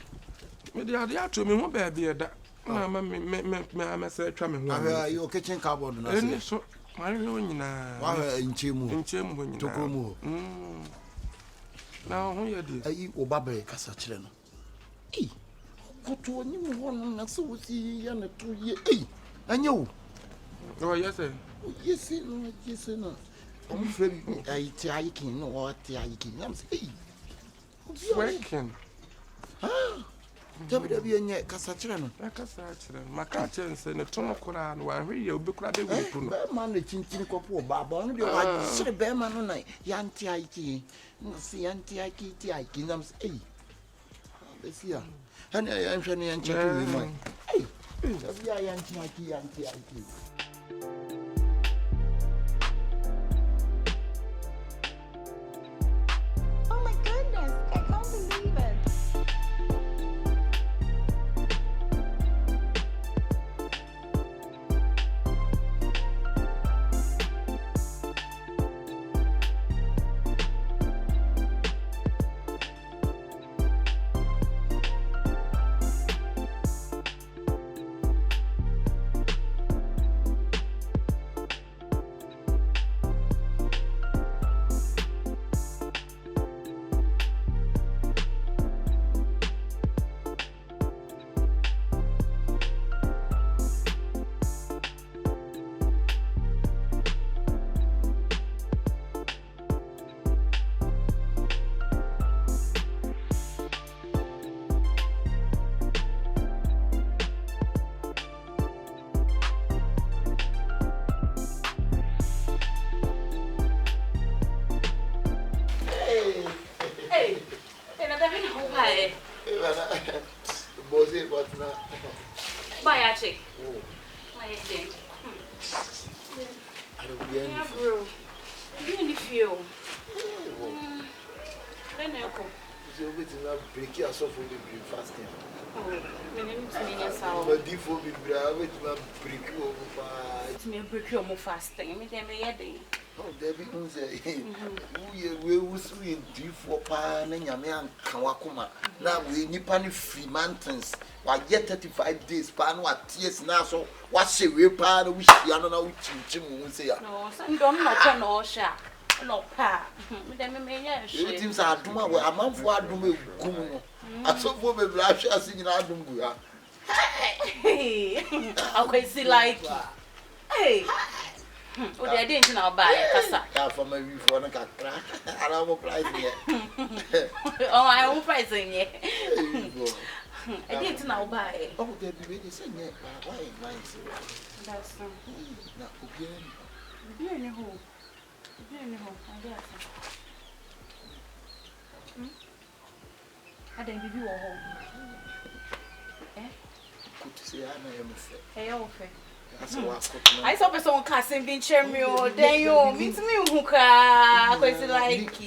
Me dey ato me ho ba bi eda na me say twa me ho. Ah, your kitchen cupboard na say. So mari ho nyina. Wa nchemu ho nyina. Tokomu. Na ho ye di. Ayi obabe kasa kire no. Koto ni mo hono na so wusi ya na to ye. Anya wo. Oh yes sir. Yes no. I'm afraid I kin no what I kin. I'm say. Working. Dabi enye kasa kire no. Kasa kire. Maka kire nse ne tono kora no wa hwe ye obi kora de wupu no. Be man ne chinchin kopo baba no de wa sire be man no na ya nti aiki. No si anti aiki ti aiki nam say. Be sia. Hani ya nhwe ne ya nchetu we man. Dabi ya nti aiki. Oh my goodness, I can't believe it. Fasting. Me dem be yede. Oh, Debbie unze. We do for pa na nyame anka wakoma. Na we nipa ni free mountains. Wa get 35 days pa na waties na so wa hye we pa na we hia no na we chinchim mu se ya. No, so ndom no kwa no sha. No pa. Me dem me ye hye. You think say aduma we amanfo aduma egum no. Asofo bebra hwe ase nyina adum gu ha. Hey. Okay, see like. Hey. Oh, they didn't know buy kasa. Ka for my view for na kakra. Ara mo price here. Oh, I won't price in here. I didn't know buy. Oh, they be ready say nye. Why mine say? That's na obian. Obian who? Obian who? I guess. I didn't be wo ho. Eh? Could say I am fair. Hey, okay. I saw person casting being cherry then you meet me who ka kwesi like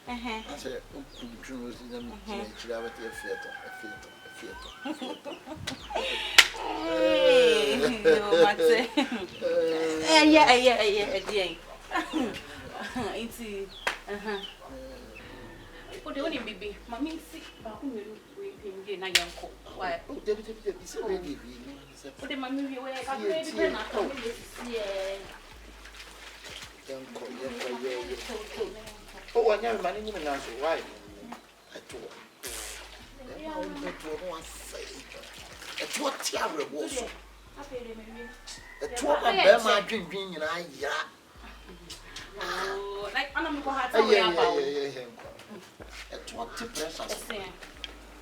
I said true them yeah it's the only baby mommy sick ba ku we na yanko why oh Debbie say baby o de mami we ka baby be na ka me see yanko oh wanya mani ni na so why I told no one say. It's what Tiara was. It's what my bear dream in I ya. Oh, like I'm going to It's what the pressure.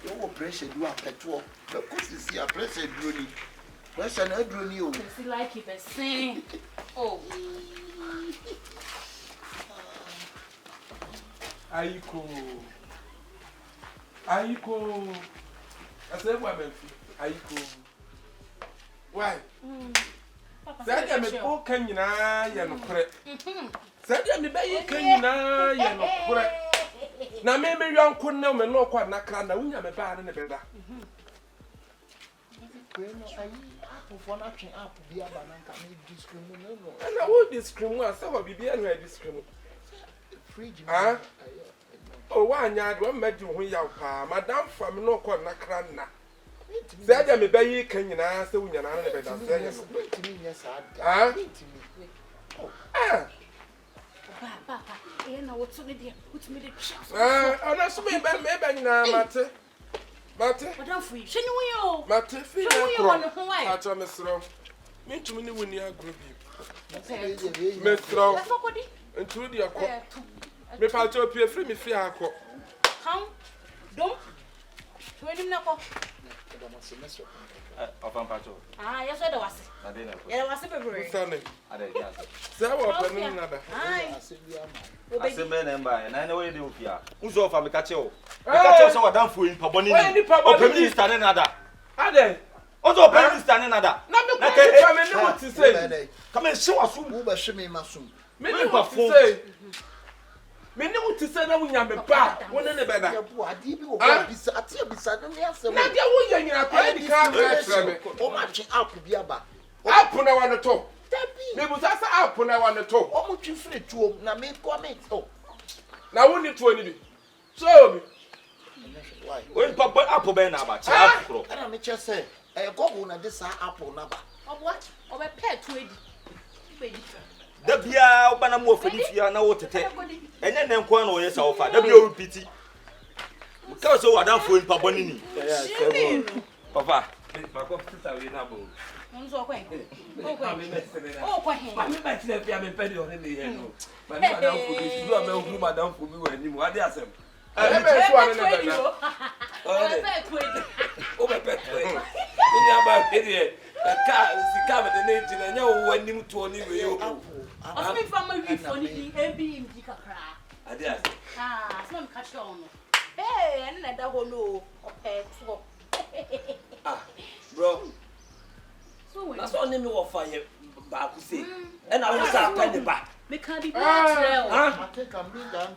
Your pressure do a petrol. Because you see a pressure drone. Pressure no drone you. It's like it, sing. Oh. Ayiko. I said, why, Ayiko? Why? Said I me po kanyina ya no kore. Said I me bayi kanyina ya no kore. Na me yanko na me no kwa na kra na unya me ba ne beda. For not trying up to be a banana, discriminate. And I would discriminate. Some of you be anywhere discriminate. Fridge, oh, one yard, one met you when you are, Madame from no corner crana. Said I may buy can you ask the woman and the bed? Yes, Papa, you know what's with you? What's me the chance? Oh, that's me, maybe now, Matte. Matte, what don't free? She knew you. Matte, feel you on the way. I told Miss Rowe. Me too many when you agree. Miss Rowe, and through the aqua. Me part to appear free me free aqua. Come, don't. When you know. Of Ampacho. Ah, yes, I was. I didn't. Yeah, I was February. Sunday. I didn't. So what another? Aye. I say men and by, and I know you do here. Who's off a Micacho? Micacho, so done for in Paboni. Open standing another. Are they? Also, open standing another. Not what to say. Come and show us who will show me my soon. Many what to say. Many what to say. Now we have a back. One in the bed. I did you beside me. Now, you're going to car. Oh, matching up to be about. Up on our top. Maybe that's up on our top. Oh, you free to now make comment. Oh, now we need to anything. Show me. when Papa Apple Ben about I don't just say, I go on at this apple number. Of what? Of a pet to it. the Bia Banamo for if you are now to take. And then one or yes, our father, WPT. Because so I don't fool Pabonini. Papa, my computer will not move. Oh, quite. I'm back to the family penny on the end. But I don't forget you are no room, I don't forget when you are there. I never saw another. Oh, my pet. In your idiot. A car is coming the name and no one knew to only you. I'm from my refund, and being Picca. I dare. Ah, some catch on. Hey, and I don't know. Okay, Bro. So that's all name of fire back to say. And I was up penny back. Make her be I think I'm being done.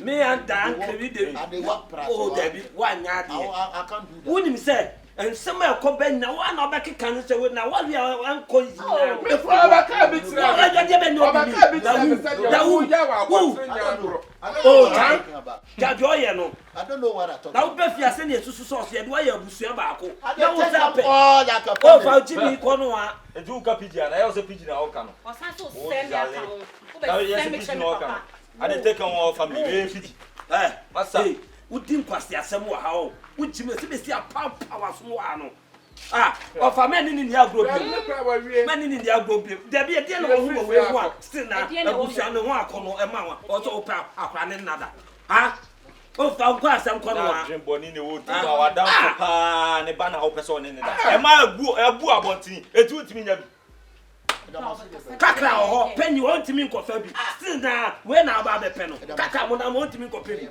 Me and Dan can read it. Oh, Debbie, why not? I can't do that. Wouldn't say, and somewhere come back now. One of back can say, now what we are uncle. I don't know what I talk about. Now, Beth, you are sending to sauce, and why you're Busia Baco. That was happening. Oh, for Jimmy Conoa, A Duca pigeon, I also pigeon our canoe. was I so send I didn't take on family. Eh, Master, who didn't pass the assembly how? Would you see a pump power one? Ah, of a man in the agro, man in the agro, there be a deal of who one, still now, and one corner, a mamma, also open up another. Ah, oh, found glass and corner. Jim Bonini would our down and a banner of person in that. Am I a boo about it? It would mean Kaka or penny want to mean coffee. Still now, when I buy the pen, Kaka when I want to mean coffee.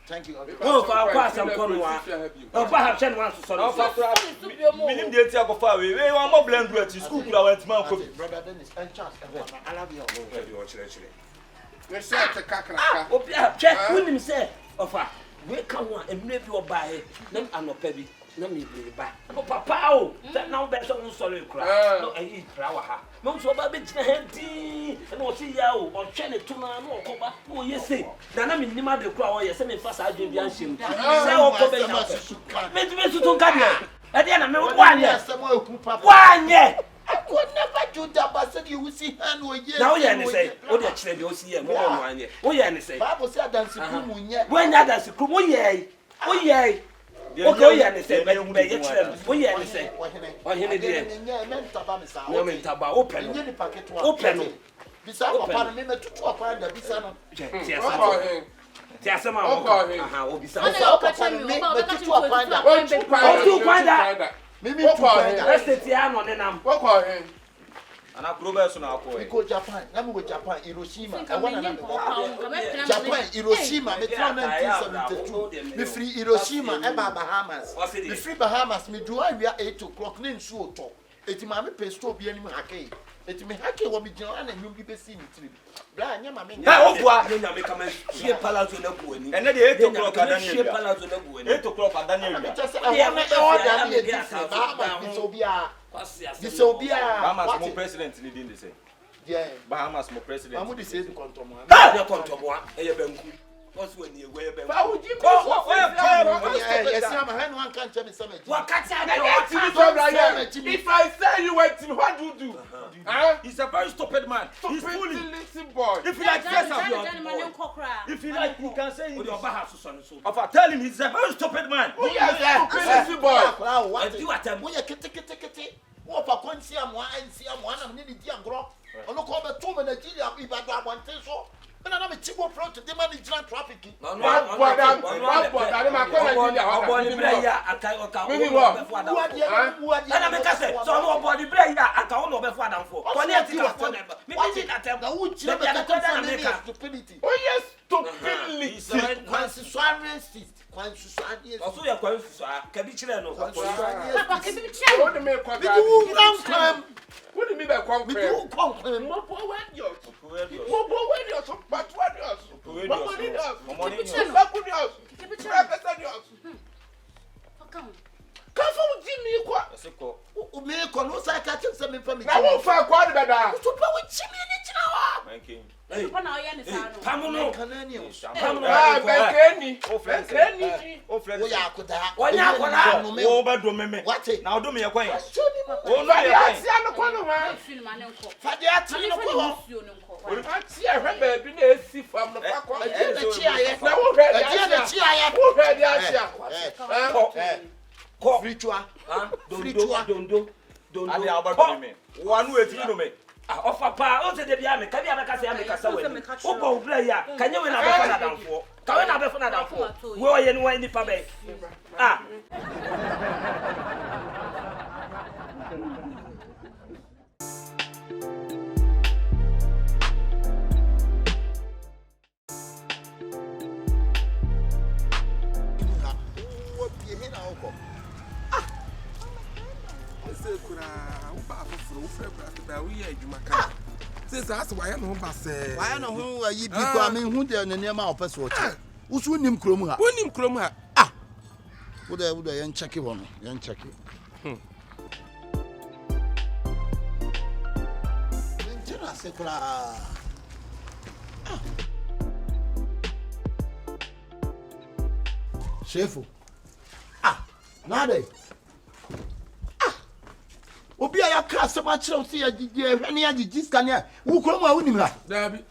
Thank you. Oh, for our class and corner. Oh, perhaps I want to solve. Minimum the Tiago far away. We want more blend with school. I went to Mount Brother Dennis and Charles. I love you. Let's say the Kaka. Oh, check with him, say, of her. We come one and maybe you'll buy it. Then I'm not baby. Let me bring it back. Oh, Papa, that now better on sorry cry. No, I eat flour. Mom, so baby, head and what see you or Chenny to my no cover. Oh, yes, say. Then I'm in the mother crowd. Yes, I'm in fast. I give you a shim. Say, oh, Kobe, make me to come here. At the end, I'm 1 year. 1 year. I could never do that, but said you will see hand or yes. Now, you say, oh, the children, you'll see more than 1 year. Oh, yeah, and say, Bible said that's when that is a crew, oh, yea. Okay, yeah, they say, but you may get we are say. Oh, here it is. Women taba open. Open. Bisa papa me me tutu akwa da bisa no. Ti asema aha obisa. Papa me tutu akwa da. Otu kwanda. Mimi tutu kwanda. Estate ya no nenam. Ana probe so na akọ. We go Japan. Na me go Japan, Hiroshima. I want to Japan, Hiroshima. Me try 1972. Me free Hiroshima e ba Bahamas. Me free Bahamas. Me do we 8 o'clock na nsu oto. Eti ma me pesto bi anim hake. Eti me hake wo me gina na nwum bi be si ni tiri. Bra nya ma me nya. Ha ofua nya me kama hie palazzo na buani. Ene de 8 o'clock adani. Hie palazzo na buani. 8 o'clock adani. Bahamas mo president ni din de say. Yeah. Bahamas mo president. Amu de say the contomo. Ha de contomo eye banku. What's when you wear banku? Fa uji pe. Yes, I'm a hand one can't tell me something. What catch If I say you wait till what do you do? He's a very stupid man. He's foolish. Listen, boy. If you like dress up your if you like he can say your Bahamas son so. Of tell him he's a very stupid man. Listen, boy. What do at we kete. What for konsi amwa ansi amwa na ni di agro. Ono ko be to me Nigeria ibadu abonte so. Na me chibo front the man is traffic. No, What do you mean by concrete? But what else? Ofa pa o se de bia me ka bia me ka se ameka sa wani o bo bra ya ka nye we na be fa na danfo ka we na be fa na danfo we o ye ni wan ni pa be ah Since that's why I know Basse. Why no who are you because me who dey na near of person watch. Usu nim krom ha. Wonim krom ha. Ah. Wo dey yan check wo no, yan check. Njira se kula. Shifo. Nade. Obi a yaka se ma kire o se ya gigi hwe ne ya gigi scanner wo krom a wonim ha Dabi.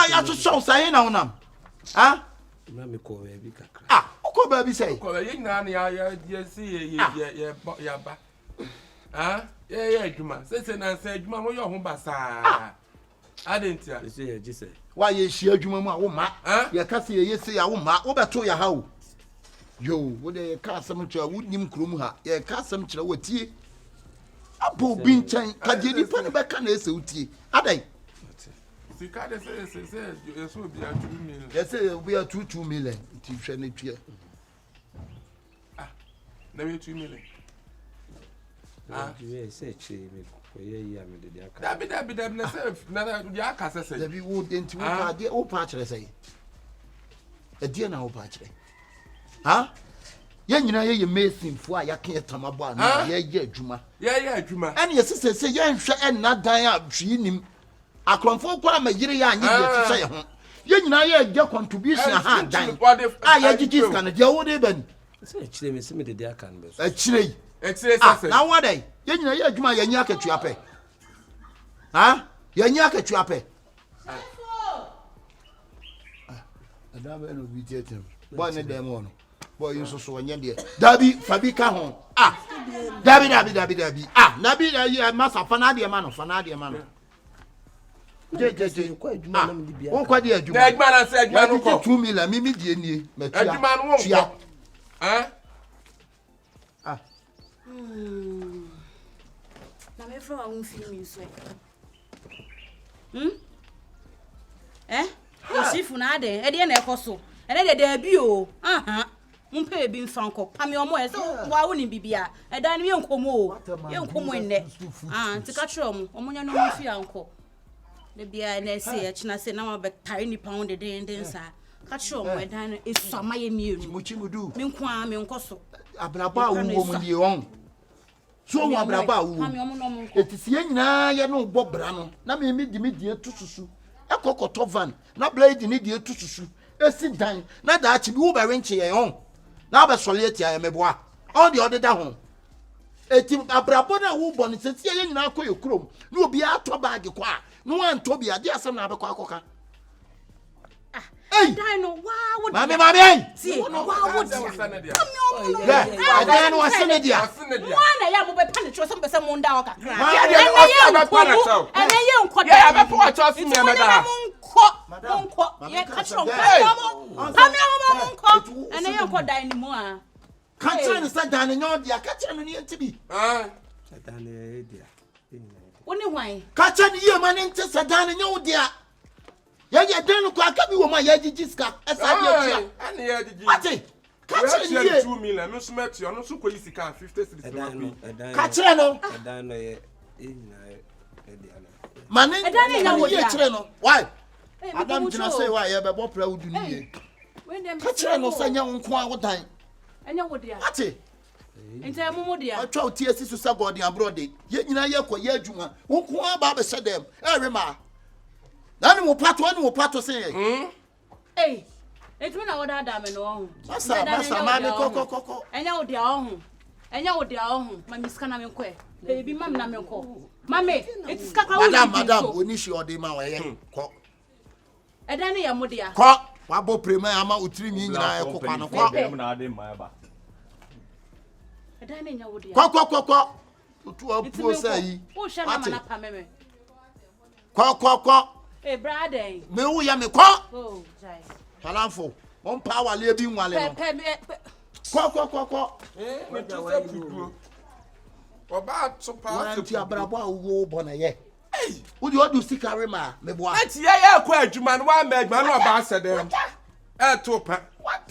Ya to show say na wonam ha na me ko we bi kakra ko ba bi say Ko ye nyina na ya si ye ba ye adwuma se na se adwuma mo ye ho basa adentia se ye gise wa ye hia adwuma mu a wo ma ye ka se ye se ya wo ma wo beto ya ha o yo wo de ka asem kira wo nim krom ha ye ka asem kira wo tie abo bi nchan ka je ni pa ne be ka na ese utie adai Sika de se yeso bi a 2 million. Ye say we are 2 million ti hwe ne tue na we 2 million. we say che me ko ye ya me de aka Dabi na se na ya aka se Dabi wo de nti wo pa de wo pa kire say e de na wo pa kire ye nyina ye mason fo a yake etamabo a na ye adwuma ene ye sese ye nhwe enna dan a hwi nim akromfo kwa ma yire ya anye ye tse ye ho ye nyina ye agya contribution ha dan ye gigi scan de wo de ban se chire me se me de aka nbe so chire sese na wo dai ye nyina ye adwuma ye nya akatua pe ye nya akatua pe Adaba no bi tietem boy ne dem on boy you so onye de dabi fabi ka ho dabi nabi ya masa fana de ma no je won kwa de adwuma na adwuma na se adwuma no ko 2 million mimi die nie matua adwuma no won ko na me fra won fi mi so Shifo na ade e de na ekoso ene de da bi o mpe bi mfanko pame omo e so wa woni bibia e da ne yenkomo nne nti ka kire omo nya no mfi anko de bia na se e china se na ma be tare ni pound de den sa ka kire omo e da na esu amaye mienu muchimudu me nkwa me nkoso abraba wo mo die on so wo abraba wo etisie nyina ye no bo bra no na me die tususu ekokoto van na blade ni die tususu esi dan na da achi bi wo ba renche ye on na ba sole etia ye meboa all the other da ho eti abrabo na wo bo ni sesi ye nyina akoye krom na obi ato bag kwa no anto bi ade asem na abekwa akoka dan no wa wo mami see wa wo dia dan no asene dia na ya mo be pane tro sem be sem nda o kakra ene ye nko ya be po acho si me meda monko ye ka tro monko ene ye nko dan ni mu a ka tro ni sa dan nyo dia ka tro no ni entibi dan e dia woni hwan ka tro ni ye ma ni enti sa dan nyo dia ya dan ko aka bi wo ma ya jijiska esa dia tia ene ye jiji ati ka tro ni ye 2 million me so meti ono so ko yisika 50 cities ka tro no dan no ye nyina e dia na mane dan ya wo dia tro no why Adam jina say why ye be bo pra wudu ni ye ka tro no sa nya nko a wo dan enya wo dia ati ente mumu dia atwa oti asisu sa god in abroad ye nyina ye ko ye adwuma nko a ba be se dem rema na ni mo pato say etumi na wo da da me no ho masa mami koko enya wo dia ho mami ska na me nko baby mami na me nko mami etiska ka wo madam oni shi ode ma wo ye ko eda ne ya mo dia ko wa bo prema ama utiri mi nyina ye kokwa no ko na ade ma ba eda ne nya wo dia ko tutu apuo sai wo sha na mana pa meme ko brother me wo ya me ko jai halanfo on pa wale bi nwale no ko me tu se pudu oba to pa se abrabo awo bo na ye wo di odu sikare ma me boa ati ye ko adwuma no wa ma adwuma no oba sedem to pa what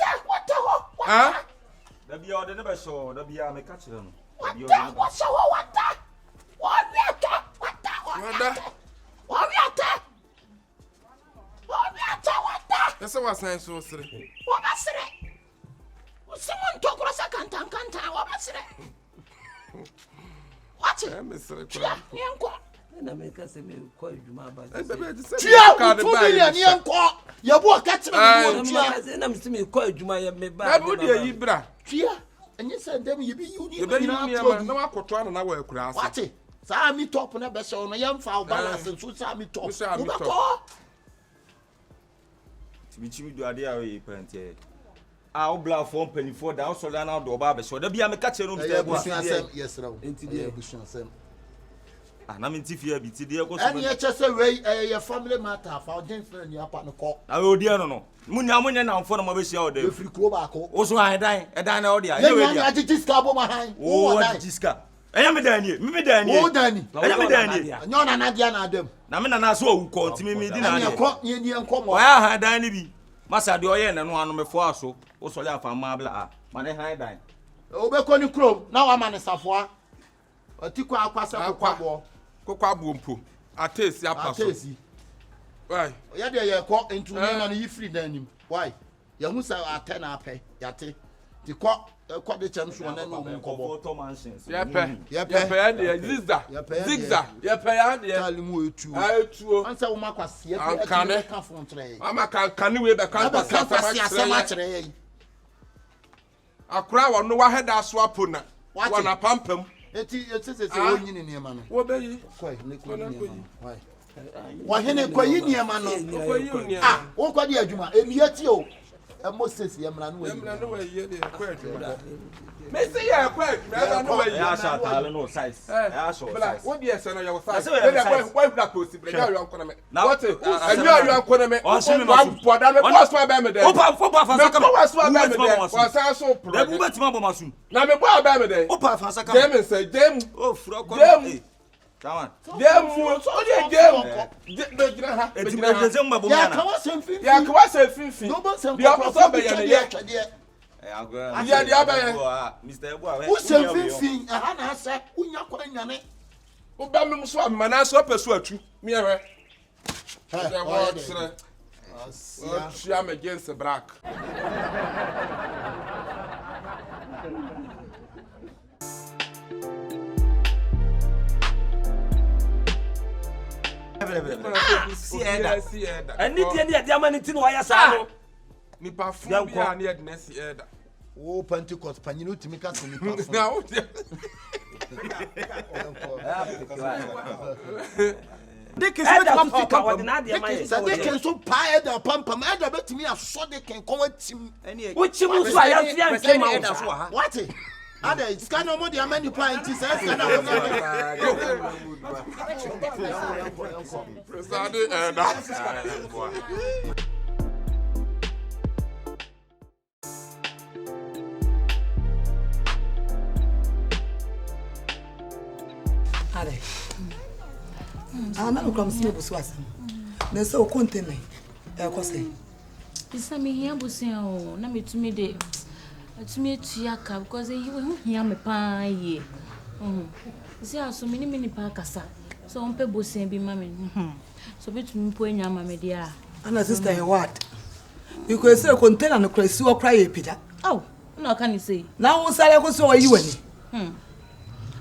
da bia ode ne be so da bia me ka kire no Ese wa san so sire. Wa basire. Someone talk rosa kanta wa basire. What? Me sire ko. Yenko. na me ka se me ko adwuma ba. Tia ka de ba. 2 million yenko. Yeboah ka tire me tia. Na me se me ko adwuma ye me ba. Na bu de yi bra. Tia. Enye se dem ye bi uni na wa koto na wa akura ase. What? Sa mi top na be se no yemfa o balance so sa mi top. Wo Tibichi do ade a we pante. A obla for penifo da so da na do ba be so da bia me ka che no mr yes raw enti dey bushon sem na me ntifia bi ti dey ko so ani e chese we your family matter for den friend you apa no ko na we odi no no munya na mfo no ma be sia o da e free ko ba ko o so han dan na odi a ye we dia ya jijiska bo ma han o jijiska enya me dan ni me dan ni o dan ni enya me dan ni nyo na na dia na adam na me na so owu ko ntimi me di na ni ko ni enko mo wa han dan ni bi masa de oye na no anu me fo aso o so le afa ma bla a ma ne han dan o be ko ni krom na wa ma ne safoa otiko akwasa kokwa bo mpo atesi apaso atesi why ya de ye ko entu ni ma no yi free dan nim why ya hu sa atena ape yate ti ko de chem so na no mu ko bo photo mansions yepe de zigza ya de tali mu etuo ansa wo makwase ya ka frontre mama kan we be kan sama kire yi akura wo no wa heda so apona wa na pampam eti se wonyini ne ma no wo be yi kwai ne ko ni why wa hene ko yi ne ma no ko yi ni wo ko di adwuma emi ati o Moses yemra no we. Yemra no we ye dey akwa. Me say ya akwa, me no we. Ya sha tale no size. Ya sha size. What dey say no your size. Why black post be ya you anko na me. What? And you anko na me. One poda me post wa be me dey. Opa fa saka. Me post wa be me dey. Was so pro. Dem betima bo masu. Na me bo be me dey. Opa fa saka. Dem say dem. Oh fura ko. Dem. Taman. Dem mo so dey dem. Do gina ha. Eti me dem ma bo me na. Ya ka wa sem fin. Ya ka wa sem fin. No bo sem. Bi o so be ya ne ye. Ya dia ba ye. Mr. Yeboah. Who sem fin aha na ase unya kwa nyane. O ba me so am na so pesu atu. Me ehwe. Ya wa tsere. She am against the black. See Eda. And need the money to wire sano. Nipa fu bi a na de see Eda. Oh, Pentecost, Panino to make us nipa. Now. They can so they can so pie the pump. I bet me I saw they can come with him. Which you came out. What? Ada it's kind of money amani plant is kind of Are. I'm come see Buswas. Na so contain ko say. Bisa me hia busia o na me tumi de atumi etua ka because he hia me pa ye. See aso me ni pa kasa. So on pe busia bi ma me. So betumi po enya ma me dia. Ana sister he what? You could say container no crazy or cry pija. Oh, no can you say. Now on sale ko so yi wani.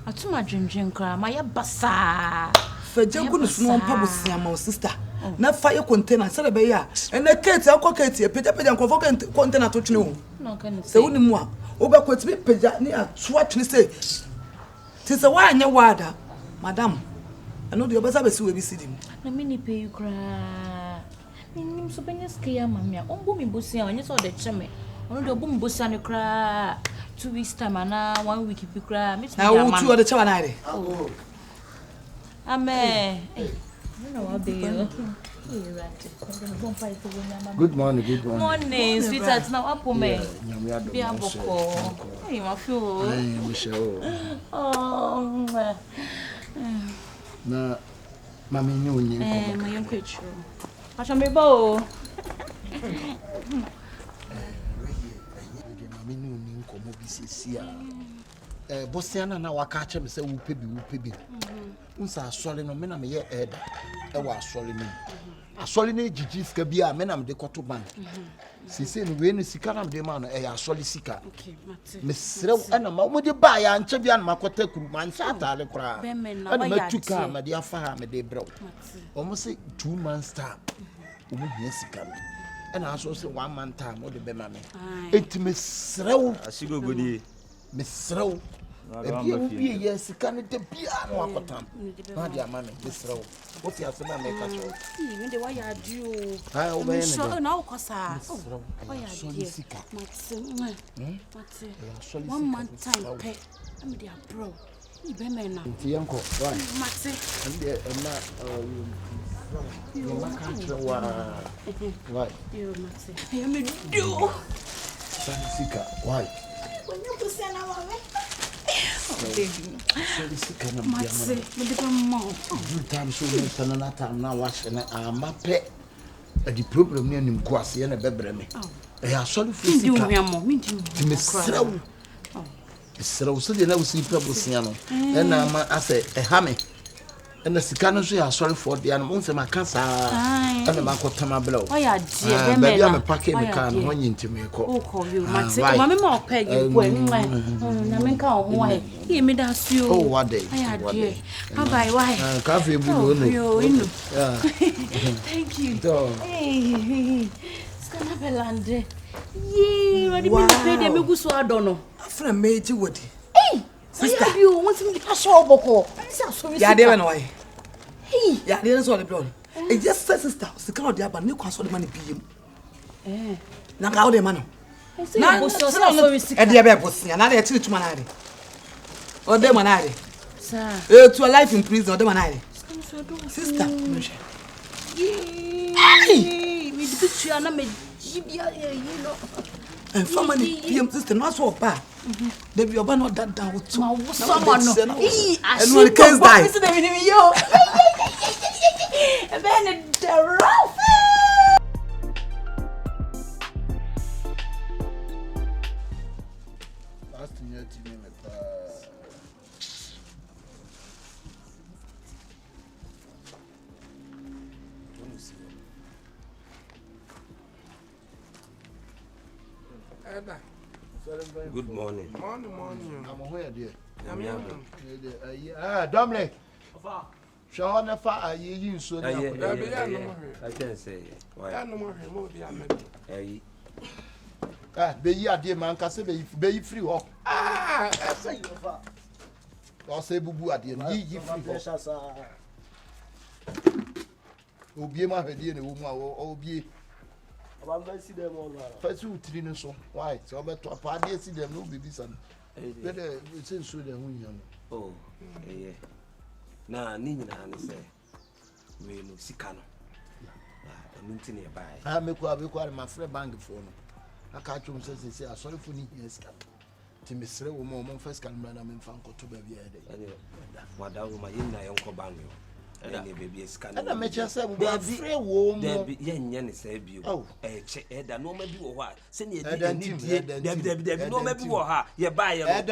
Atuma dwendwen kra ma ye basa. Fa jangu no so on pa busia ma sister. Na fire container say be ya. And the Kate akọ Kate pija nkrofo container to twene ho. No can you say. Se woni mu a, obekwatimi pija ni atoa twene say. Ti se wa anya wada, madam. Eno de obesa be si we bi sidim. Na me ni pay you kra. Nim so benya skia mamia. Ombo mi bosia onye so de cheme. Ono de obo mi bosia ne kra 2 weeks time na 1 week bi kra. Na wo tu de chewa na ide. Oh. Amen. No wa be yo. Good morning, good morning. Morning, sweetheart. Now up me. Be aboko. Hey, my feel. Hey, Michelle. Oh. Na mami ni onye nko. My young creature. Acha me ba o. Mami ni onye nko mo bi sisia. Bosiana na waka ache me se wo pebi. Unsa asole no me na me ye eda. E wa asole ni. Asole ni jiji sika bia me na me de koto bank. Sisi no we no sika na me de ma no e asole sika. Okay, mate. Me sere na ma mo de ba ya nche bia na makota kuru man sha tale kra. Na matuka ma de afa ha me de brew. Omo se 2 months time. Omo hia sika no. Na aso se 1 month time o de be ma me. Enti me sere wo asigo godi. Me sere wo ebi obi ye sika ne de bia no akotam na dia ma me besra wo wo fi asema me ka cho me de wa ya dio ha o be ne so na wo kosa o ya dio sika mate 1 month time pe am dia bro ni be me na ti yanko right mate and na you maka cho wa right you mate ya me dio sika why when you push na wa me baby sika na mate me de mount every time so me sana na time na wa shena amape the problem ni anim ko ase na bebre me ya sorry for sika ndi mo mi ndi me sraw sraw so de na wo si problem sia no na ma ase ha me na sika no so ya sorry for de an mo se maka saa na ma ko tama blo o ya die be me na me pake me kan ho nyintime ko o ko you mate o ma me ma opa gi ko na me ka o ho ai e me da su oh what day ya die bye why ka fe bu no no thank you hey skana belande ye wadi me pe de me guso adono afra meji wodi hey sister you want me to show boko ya de na why hey ya de so le bro e just sister sika no de aba ne kwa so de man biem Na ka wo de ma no. Na boso so risika. E de be bosia na de tiri tuma na de. O de ma na de. Sir. To a life in prison o de ma na de. Sister. Hey, me bitua na me jibia you know. And family PM sister no so pa. They be oba no that down with ma wo someone no. And when the case die. Listen to me yo. Ben the rough. Good morning. Morning. I'm aware, dear. Dominic. Shall I fire you so I can say. Why? Hey. Be ya, dear man, can say be free. I say you. I'll say Bubu at the end. Ye free. Obi ma hedi na wo mu a obi Abamba see them all. First you three no so. Why? So be to pa dey see them no be this and. Be the say so the hu yan. Oh. Eh. Na ni nyina na say. We no sika no. Enu nti na e bai. Ah me kwa my friend bank for no. Aka twom say asori fo ni here sika. Ti mesre wo mo first kan na me mfa nkoto ba bia dey. Wadawo ma yin na yonko bank yo. Any baby scan. And I make yourself be free woman. There be yen say bio. Oh, che da no ma bi wo ha. Se ne dey no ma bi wo ha. Ye buy ye no.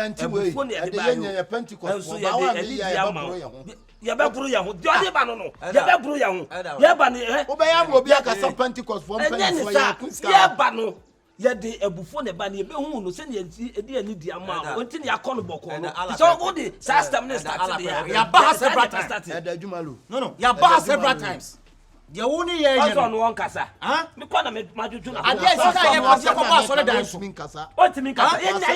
Phone ye buy ye Pentecost. Ba wa me ye ba buru ye ho. Jode ba no no. Ye ba buru ye ho. Ye ba ne wo be ya mo bi aka so Pentecost for Pentecost ye kuska. Ye ba no. Ye de ebufo ne ba ne be hu no se ne edi ani di ama onti ne akọ boko no so go the system ne start ya ba several times no ya ba several times the one ye ye no won kasa me kwa na me majuju na ade sika ye kwa se kwa ba so le dan so onti min kasa ye nya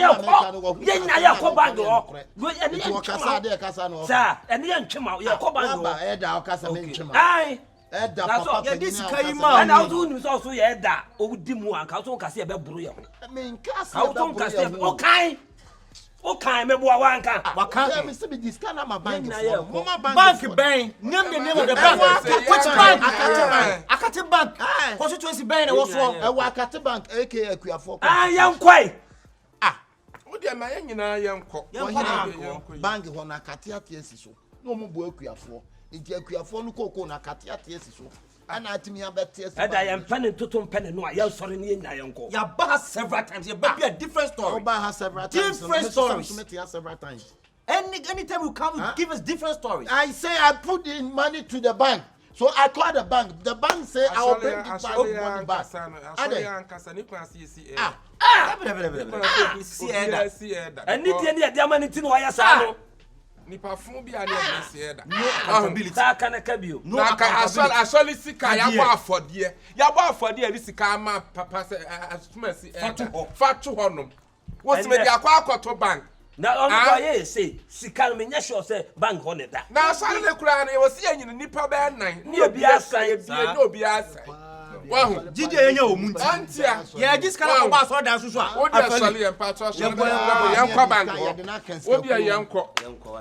ye ko bag o ye ne kasa de kasa no sa ene ye ntwema ye ko bag o ba e da kasa me ntwema ai Eda papa ya disika yi ma and how do you so ye da o di mu an ka so ka se e be buru ye ho me nkasa how to ka se o kan me bo wa nka waka me se be disika na ma bank mo ma bank ben name the name of the bank which bank Akate bank constituency ben na wo so e wa Akate bank aka Akuafo yankwai wo de ma nyina yanko bank ho na Akate atiesi so no mo bo Akuafo nti Akuafo no koko na Akate atiesi so ana atimi abetiesi da yan pen totom pen no ya sori ne nya yanko ya ba several times ya be a different story Oba has several times different stories several times anytime you come give us different stories I say I put in money to the bank. So I called the bank say I will bring the money back. See and need the money to why sa nipa fun bi ani e se da no accountability ta kana kabio no asoli sika ya bo afode ri sika ma papa se asuma si fatu honom wo se me dia kwa akoto bank na on go ye say sika me nya sure say bank ho ne da na asali le kura na wo se anyini nipa be nan ni obi asan ni obi asan wahu jide enya omunti antia ye giskala ko ba so dan susu a o dia asoli en patro so yankwa bank obi yanko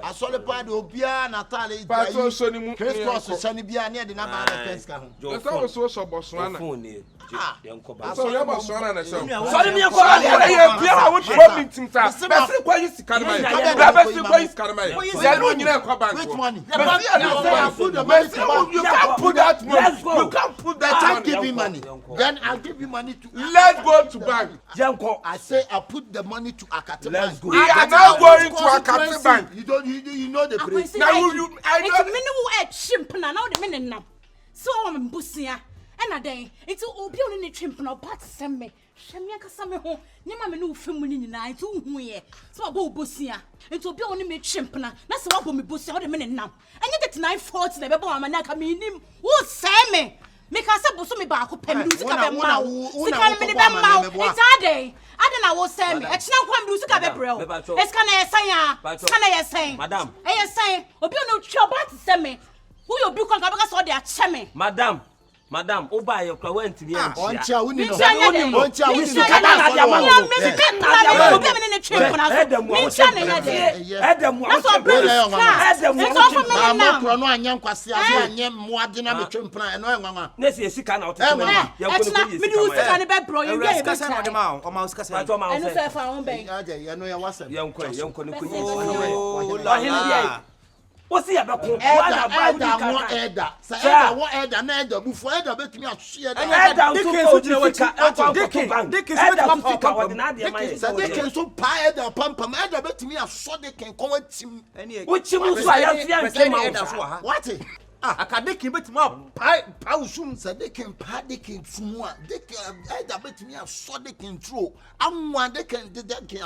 asoli pa de obia natale patro so ni mu Christmas so ni bia na de na ba na penska ho so boso ana yanko ba so ya boso ana na so sorry me yanko ba ya bia ha wo problem tim ta be kwa yisi kanma ya be si kwa yisi kanma ya no nyina kwa bank which money you can't put that money you can't put that money then I'll give you money to let's go to bank yanko I say I put the money to Akate bank we are now going to Akate bank you know the place now you I know me no e chimpna na o de me nenam so o me busia na den enti obi oni ne chimpna but semme hweme akasa me ho ne ma me no femu ni nyina enti hu ye so abo busia enti obi oni me chimpna na se wabo me busia o de me nenam enye 3940 na be bo ama na ka me nim wo semme me ka se boso me ba ko pem du sika be ma sika me ni be ma enti ade na wo semme e china kwa me du sika be brel eska na yesan sika na yesan madam yesan obi oni twa but semme who you be kwa ka so de a cheme madam Madam, Oba, you went to me. Oncha, we need what's the other? Akadeki bet ma pa usum said they can pa they can smua they can bet me a so they can throw amwa they can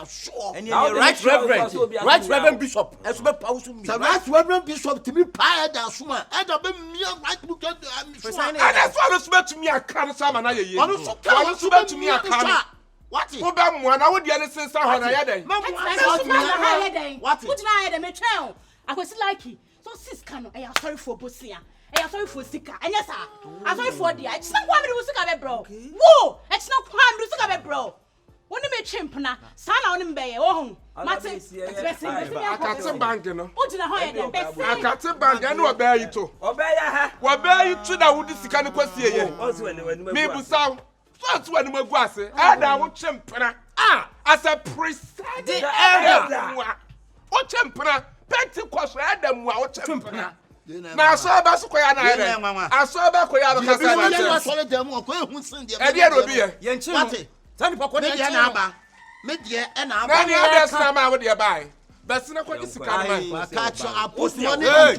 show and right reverend bishop as be pa usum the right reverend bishop to be pa da suma e da be me right look at and that's why us bet me a can sama na ye onu so bet me a can what wo ba mo na wo dia ne sensa ho na ya den what na ya den me twen akwesi like so sis kano I am sorry for bosia I am sorry for sika enya sa I sorry for dia it's not kwame do sika be bro wo it's not kwame do sika be bro woni me chimpna sa na woni mbeye wo hu mate akate bank no o dina ho ya dem be akate bank na oba yi to na wodi sika ne kwasie ye me busaw so to wani magu ase ada wo chimpna as a presiding elder o chimpna Pentecost Adam wa o chempena na so ba so koya na ere aso ba koya ba kasa ba na so le dem ko ehun sin de e de obi ye ye nchi tani poko de na aba me de e na aba na ni ade na ma wo de bai best na kwa sika na man catch apos money let's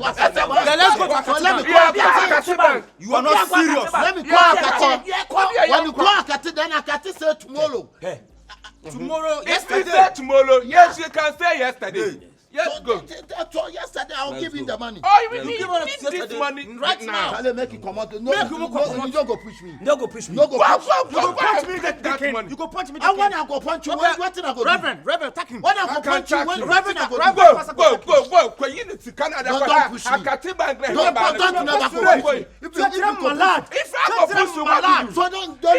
go to let me you are not serious let me go when you go akate then akate say tomorrow yesterday tomorrow yes you can say yesterday. Yes, go. Yesterday, I'll give him the money. Oh, you give us this money right now. I'll make you come out. No, you don't go push me. Don't go push me. No go push me. That money. You go punch me. I want to go punch you. What did I go? Reverend, attack him. When I go punch you, Reverend, I go. Go. You need to Canada. Don't push me. I can't bank. Don't never go. If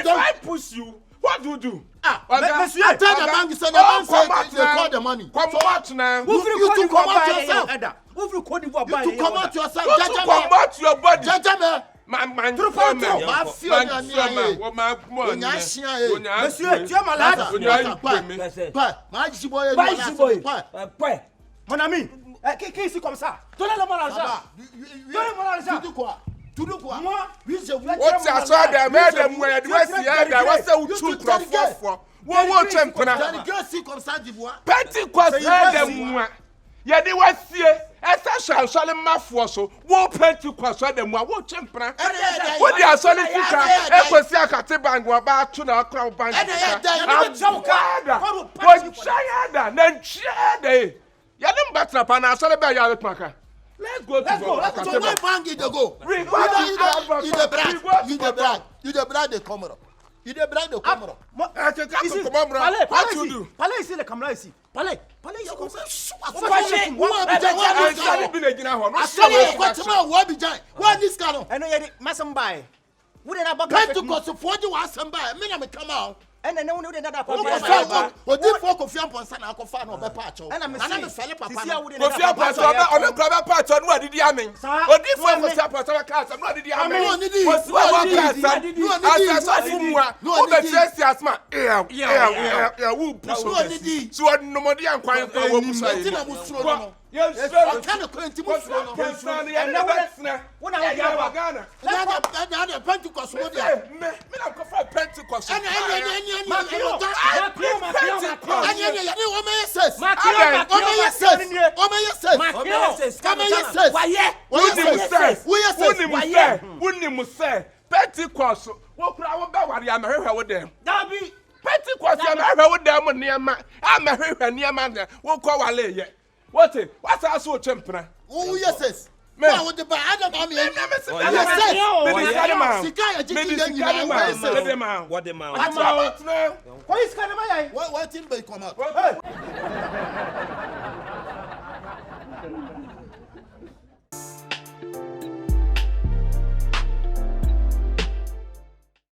I push you, what do you do? Monsieur, I tell the bank, the bank said they call the money. Come out now. You to come out yourself. You to come out yourself. Come out your body. Judgment. Man, Monsieur, tu es malade. Mon ami, qui ici comme ça? Donnez-le-moi l'argent. Donnez-moi l'argent. Tu dis quoi? Tu dis quoi? Moi, oui, je vous. What's that? So that madam, where the West Yada, what's that? Who took for? What champion? Comme ça, d'Ivoire. Pentecost, madam. Yeah, they were here. Esa shall mafo so. Wo Pentecost, madam. What champion? What they are selling fika? Ekwesi akate bank wa ba tu na akra bank. What chayada? Then chade. Ya dem batra pa na so le ba ya maka. Let's go. So my bank is the go. You the bride the camera. You the bride the camera. What you do? Palais ici le caméra ici. Palais ici comme ça. What this kind of? I know you masambai. Wo dey na ba Pentecost for you asambai. Me na me come out. And then no dey na da papa. O di for Kofi Amponsa na akofa na obe pa acho. Na me fele papa. Kofi Amponsa ona club pa acho no adidi amen. O di for Kofi Amponsa ka asa no adidi amen. O si wa ka asa. Asa fumua. O be chesi asma. Wu puso. So no modi ankwan kwa wo puso yi. Yes, sir. I can't go into Ghana. Pentecost. Me na go for Pentecost. Pentecost. Wo kura wo ba wari amehwe wo dem. Dabi. Pentecost amehwe wo dem niema. Amehwe niema na wo kwa wale ye. What's that so champion? Oh, yes. Man, what the bad Adam? I mean, what the man? What is kind of my what in come out?